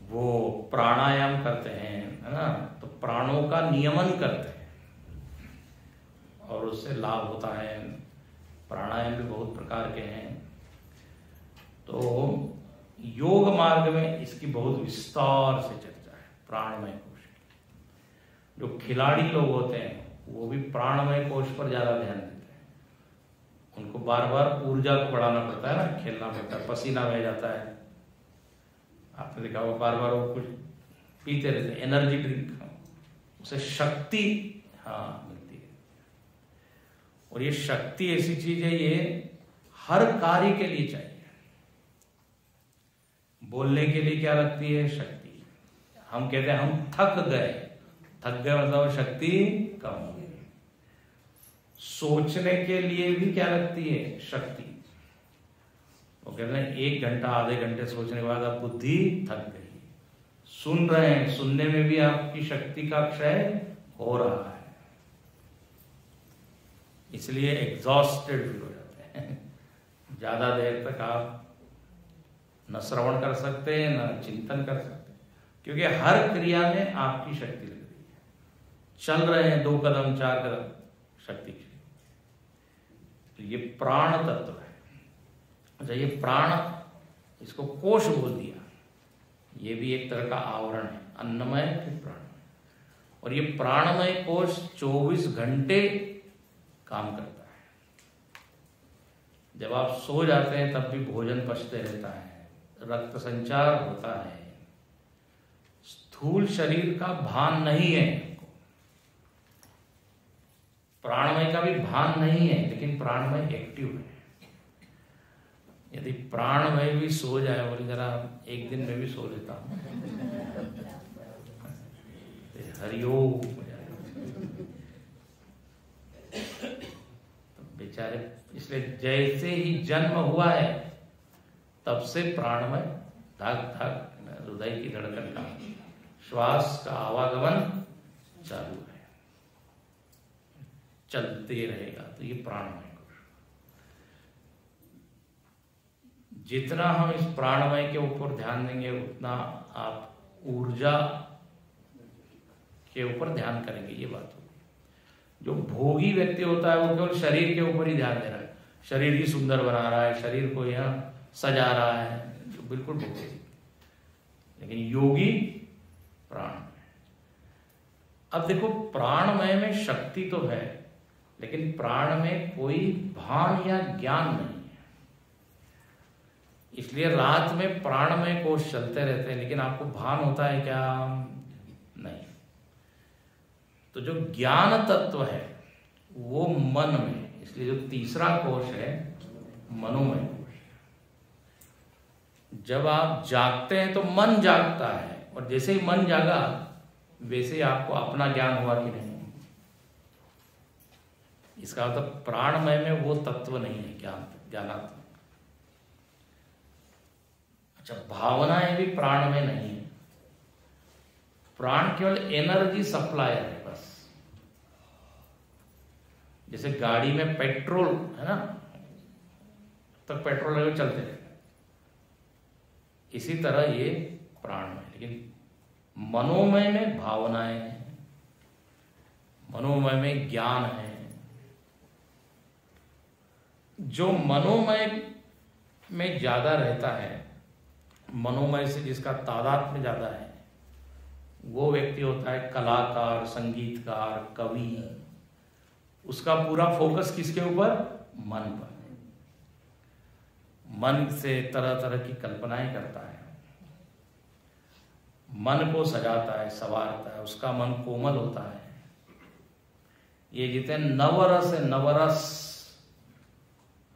वो प्राणायाम करते हैं, है ना, तो प्राणों का नियमन करते हैं और उससे लाभ होता है। प्राणायाम भी बहुत प्रकार के हैं। तो योग मार्ग में इसकी बहुत विस्तार से चर्चा है, प्राणमय कोश की। जो खिलाड़ी लोग होते हैं वो भी प्राणमय कोश पर ज्यादा ध्यान देते हैं। उनको बार बार ऊर्जा को बढ़ाना पड़ता है ना, खेलना पड़ता है, पसीना बह जाता है। आपने देखा वो बार बार वो कुछ पीते रहते, एनर्जी ड्रिंक, उसे शक्ति मिलती है। और ये शक्ति ऐसी चीज है, ये हर कार्य के लिए चाहिए। बोलने के लिए क्या लगती है, शक्ति। हम कहते हैं हम थक गए मतलब शक्ति कम हो गई। सोचने के लिए भी क्या लगती है, शक्ति। वो कहते हैं 1 घंटा आधे घंटे सोचने के बाद अब बुद्धि थक गई। सुन रहे हैं, सुनने में भी आपकी शक्ति का क्षय हो रहा है, इसलिए एग्जॉस्टेड फील हो जाते हैं। ज्यादा देर तक आप न श्रवण कर सकते हैं न चिंतन कर सकते, क्योंकि हर क्रिया में आपकी शक्ति लग रही है। चल रहे हैं 2 कदम 4 कदम, शक्ति की। तो ये प्राण तत्व है। अच्छा, ये प्राण इसको कोश बोल दिया। ये भी एक तरह का आवरण है, अन्नमय फिर प्राणमय। और ये प्राणमय कोश 24 घंटे काम करता है। जब आप सो जाते हैं तब भी भोजन पचते रहता है, रक्त संचार होता है, स्थूल शरीर का भान नहीं है, प्राणमय का भी भान नहीं है, लेकिन प्राणमय एक्टिव है। यदि प्राणमय भी सो जाए, बोले जरा एक दिन में भी सो लेता हूं, हरिओम हो जाएगा तो बेचारे। इसलिए जैसे ही जन्म हुआ है तब से प्राणमय धक धक हृदय की धड़कन का, श्वास का आवागमन चालू है, चलते रहेगा। तो ये प्राणमय कोश। जितना हम इस प्राणमय के ऊपर ध्यान देंगे उतना आप ऊर्जा के ऊपर ध्यान करेंगे। ये बात होगी। जो भोगी व्यक्ति होता है वो केवल शरीर के ऊपर ही ध्यान दे रहा है, शरीर ही सुंदर बना रहा है, शरीर को यहाँ सजा रहा है, जो बिल्कुल भोगी। लेकिन योगी प्राणमय। अब देखो, प्राणमय में शक्ति तो है, लेकिन प्राण में कोई भान या ज्ञान नहीं है। इसलिए रात में प्राणमय कोश चलते रहते हैं, लेकिन आपको भान होता है क्या? नहीं। तो जो ज्ञान तत्व है वो मन में, इसलिए जो तीसरा कोश है मनोमय कोश। जब आप जागते हैं तो मन जागता है, और जैसे ही मन जागा वैसे ही आपको अपना ज्ञान हुआ कि नहीं। इसका मतलब प्राणमय में वो तत्व नहीं है ज्ञानात्मक। अच्छा, भावनाएं भी प्राणमय नहीं है। प्राण केवल एनर्जी सप्लायर है बस। जैसे गाड़ी में पेट्रोल है ना, तक पेट्रोल लेवल चलते रहते, इसी तरह ये प्राणमय। लेकिन मनोमय में भावनाएं हैं, मनोमय में ज्ञान है। जो मनोमय में ज्यादा रहता है, मनोमय से जिसका तादात्म्य ज्यादा है, वो व्यक्ति होता है कलाकार, संगीतकार, कवि। उसका पूरा फोकस किसके ऊपर? मन पर। मन से तरह तरह की कल्पनाएं करता है, मन को सजाता है, संवारता है, उसका मन कोमल होता है। ये जितने नवरस है, नवरस,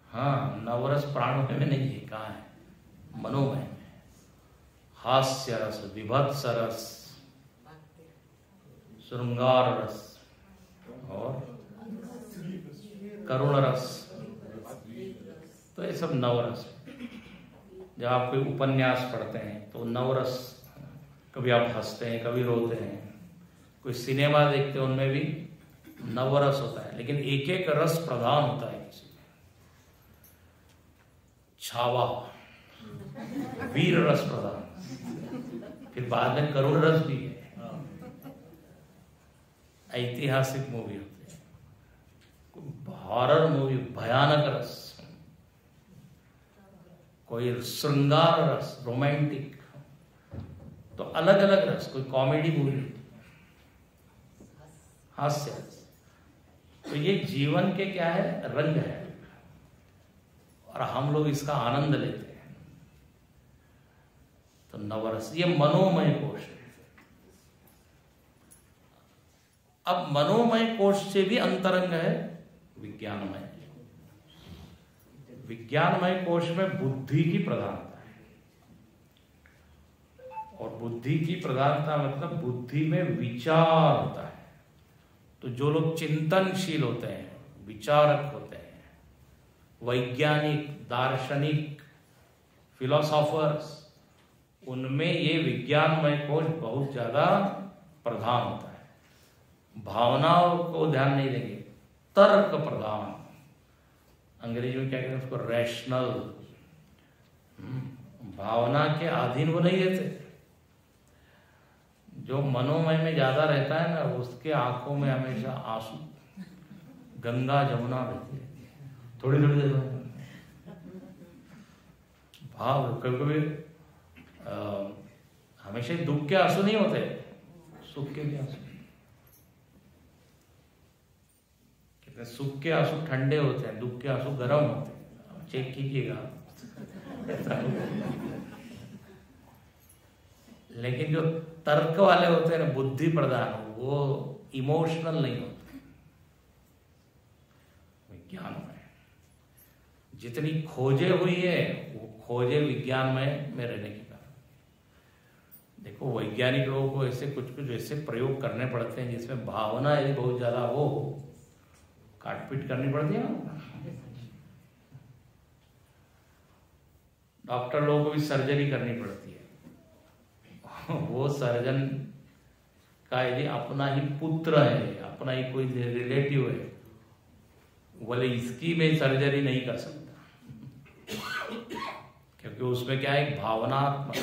हाँ, नवरस प्राणमय में नहीं है, कहाँ है? मनोमय में। हास्य रस, विभत्स रस, श्रृंगार रस और करुण रस, तो ये सब नवरस। जब आप कोई उपन्यास पढ़ते हैं तो नवरस, कभी आप हंसते हैं, कभी रोते हैं। कोई सिनेमा देखते हैं, उनमें भी नवरस होता है, लेकिन एक एक रस प्रधान होता है किसी में। छावा, वीर रस प्रधान, फिर बाद में करुण रस भी है। ऐतिहासिक मूवी होती है, हॉरर मूवी भयानक रस, कोई श्रृंगार रस, रोमांटिक, तो अलग अलग रस। कोई कॉमेडी मूवी, हास्य रस। तो ये जीवन के क्या है? रंग है, और हम लोग इसका आनंद लेते हैं। तो नवरस, ये मनोमय कोश है। अब मनोमय कोश से भी अंतरंग है विज्ञानमय। विज्ञानमय कोश में बुद्धि की प्रधानता है, और बुद्धि की प्रधानता मतलब बुद्धि में विचार होता है। तो जो लोग चिंतनशील होते हैं, विचारक होते हैं, वैज्ञानिक, दार्शनिक, फिलोसॉफर्स, उनमें ये विज्ञानमय कोश बहुत ज्यादा प्रधान होता है। भावनाओं को ध्यान नहीं देंगे, तर्क प्रधान, अंग्रेजी में क्या कहते हैं उसको, रैशनल। भावना के अधीन वो नहीं रहते। जो मनोमय में ज्यादा रहता है ना, उसके आंखों में हमेशा आंसू, गंगा जमुना बहती रहती है थोड़ी थोड़ी देर में। भाव, कभी कभी हमेशा दुख के आंसू नहीं होते, सुख के भी आंसू। कितने सुख के आंसू ठंडे होते हैं, दुख के आंसू गर्म होते हैं, चेक कीजिएगा। लेकिन जो तर्क वाले होते हैं ना, बुद्धि प्रधान, वो इमोशनल नहीं होते, विज्ञान में जितनी खोजे हुई है वो खोजे विज्ञान में रहने के कारण। देखो वैज्ञानिक लोगों को ऐसे कुछ ऐसे प्रयोग करने पड़ते हैं जिसमें भावना यदि बहुत ज्यादा हो, काटपीट करनी पड़ती है ना। डॉक्टर लोगों को भी सर्जरी करनी पड़ती है। वो सर्जन का यदि अपना ही पुत्र है, अपना ही कोई रिलेटिव है, बोले इसकी मैं सर्जरी नहीं कर सकता, क्योंकि उसमें क्या है, भावनात्मक।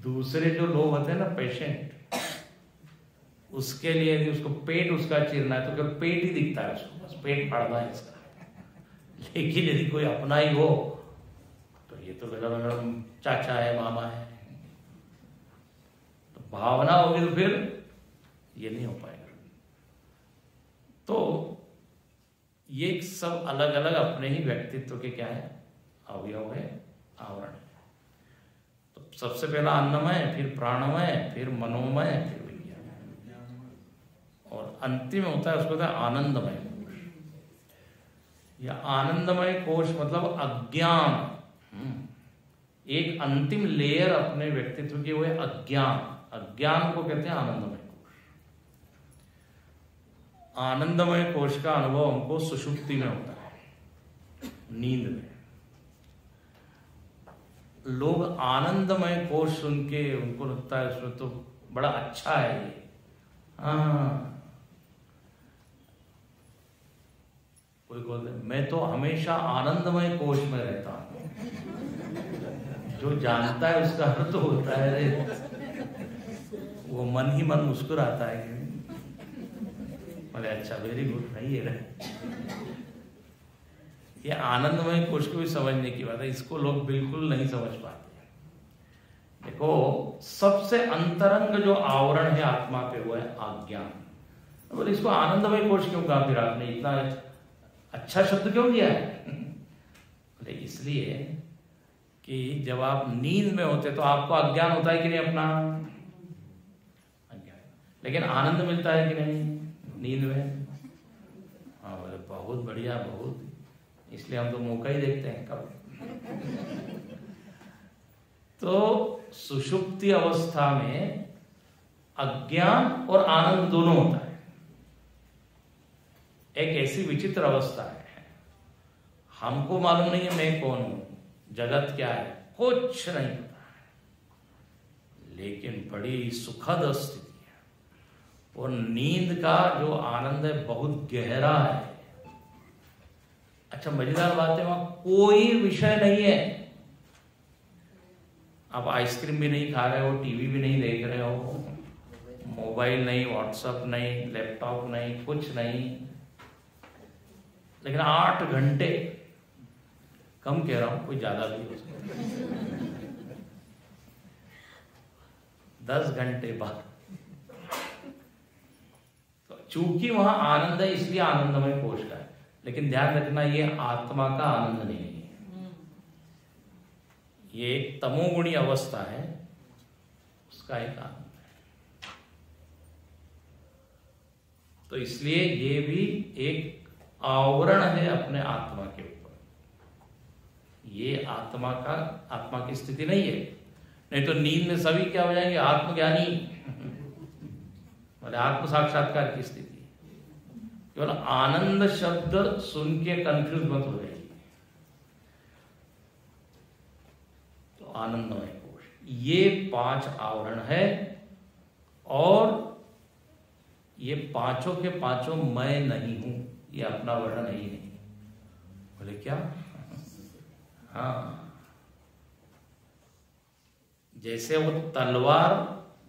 दूसरे जो लोग होते हैं ना, पेशेंट, उसके लिए यदि उसको पेट उसका चीरना है तो केवल पेट ही दिखता है उसको, बस पेट फाड़ना है इसका। लेकिन यदि कोई अपना ही हो तो ये तो चाचा है, मामा है, तो भावना होगी तो फिर ये नहीं हो पाएगा। तो ये सब अलग अलग अपने ही व्यक्तित्व के क्या है, अवयव है, आवरण है। तो सबसे पहला अन्नमय, फिर प्राणमय, फिर मनोमय, फिर विज्ञान, और अंतिम होता है उसको होता है आनंदमय कोश। या आनंदमय कोश मतलब अज्ञान, एक अंतिम लेयर अपने व्यक्तित्व की, वो है अज्ञान। अज्ञान को कहते हैं आनंदमय कोश। आनंदमय कोश का अनुभव हमको सुषुप्ति में होता है, नींद में। लोग आनंदमय कोश सुन के उनको लगता है उसमें तो बड़ा अच्छा है ये। हाँ, कोई बोलते मैं तो हमेशा आनंदमय कोश में रहता हूं। जो जानता है उसका अर्थ तो होता है वो मन ही मन मुस्कुराता है। बोले अच्छा, वेरी गुड, नहीं है। ये आनंदमय कोश को भी समझने की बात है, इसको लोग बिल्कुल नहीं समझ पाते। देखो सबसे अंतरंग जो आवरण है आत्मा पे वो है अज्ञान। बोले इसको आनंदमय कोश क्यों कहा, फिर आपने इतना अच्छा शब्द क्यों दिया है? बोले इसलिए कि जब आप नींद में होते तो आपको अज्ञान होता है कि नहीं अपना, अज्ञान, लेकिन आनंद मिलता है कि नहीं नींद में? हाँ, बोले बहुत बढ़िया, बहुत, इसलिए हम तो मौका ही देखते हैं कब। तो सुषुप्ति अवस्था में अज्ञान और आनंद दोनों होता है। एक ऐसी विचित्र अवस्था है, हमको मालूम नहीं है मैं कौन हूं, जगत क्या है, कुछ नहीं पता है, लेकिन बड़ी सुखद स्थिति है। और नींद का जो आनंद है बहुत गहरा है। अच्छा, मजेदार बात है, वहां कोई विषय नहीं है। आप आइसक्रीम भी नहीं खा रहे हो, टीवी भी नहीं देख रहे हो, मोबाइल नहीं, व्हाट्सएप नहीं, लैपटॉप नहीं, कुछ नहीं, लेकिन 8 घंटे, कम कह रहा हूं, कोई ज्यादा भी हो सकता है, 10 घंटे बाद। तो चूंकि वहां आनंद है इसलिए आनंदमय कोश का है, लेकिन ध्यान रखना ये आत्मा का आनंद नहीं है, ये एक तमोगुणी अवस्था है, उसका एक आनंद है। तो इसलिए ये भी एक आवरण है अपने आत्मा के ऊपर। ये आत्मा की स्थिति नहीं है, नहीं तो नींद में सभी क्या हो जाएंगे, आत्मज्ञानी, मतलब आत्म साक्षात्कार की स्थिति। केवल आनंद शब्द सुन के कंफ्यूज मत हो जाइए। तो आनंदमय कोश, ये 5 आवरण है, और ये पांचों के पांचों मैं नहीं हूं, ये अपना वर्णन है ही नहीं। बोले क्या? हाँ, जैसे वो तलवार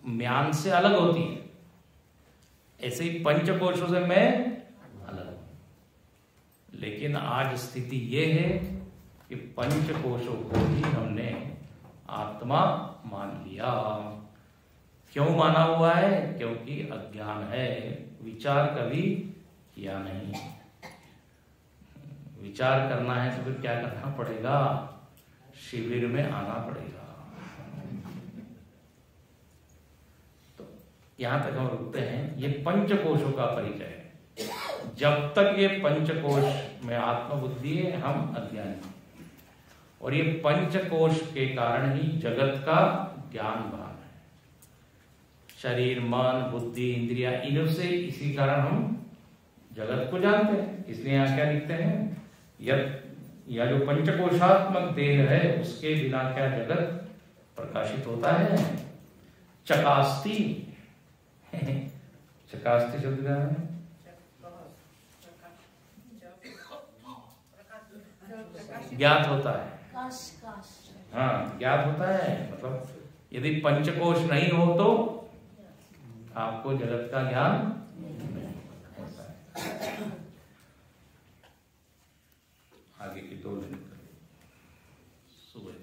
म्यान से अलग होती है, ऐसे ही पंचकोशों से मैं अलग हूं। लेकिन आज स्थिति ये है कि कि पंचकोशों को ही हमने आत्मा मान लिया। क्यों माना हुआ है? क्योंकि अज्ञान है, विचार कभी किया नहीं। विचार करना है तो फिर क्या करना पड़ेगा? शिविर में आना पड़ेगा। तो यहां तक हम रुकते हैं। ये पंचकोशों का परिचय है। जब तक ये पंचकोश में आत्मबुद्धि है, हम अज्ञानी, और ये पंचकोश के कारण ही जगत का ज्ञान भान है। शरीर, मन, बुद्धि, इंद्रिया, इनसे इसी कारण हम जगत को जानते हैं। इसलिए यहां क्या लिखते हैं? या जो पंचकोशात्मक देह है उसके बिना क्या जगत प्रकाशित होता है? चकास्ती चकास्ती शब्द क्या है? ज्ञात होता है। हाँ, ज्ञात होता है। मतलब यदि पंचकोश नहीं हो तो आपको जगत का ज्ञान होता है। आगे की 2 दिन सुबह।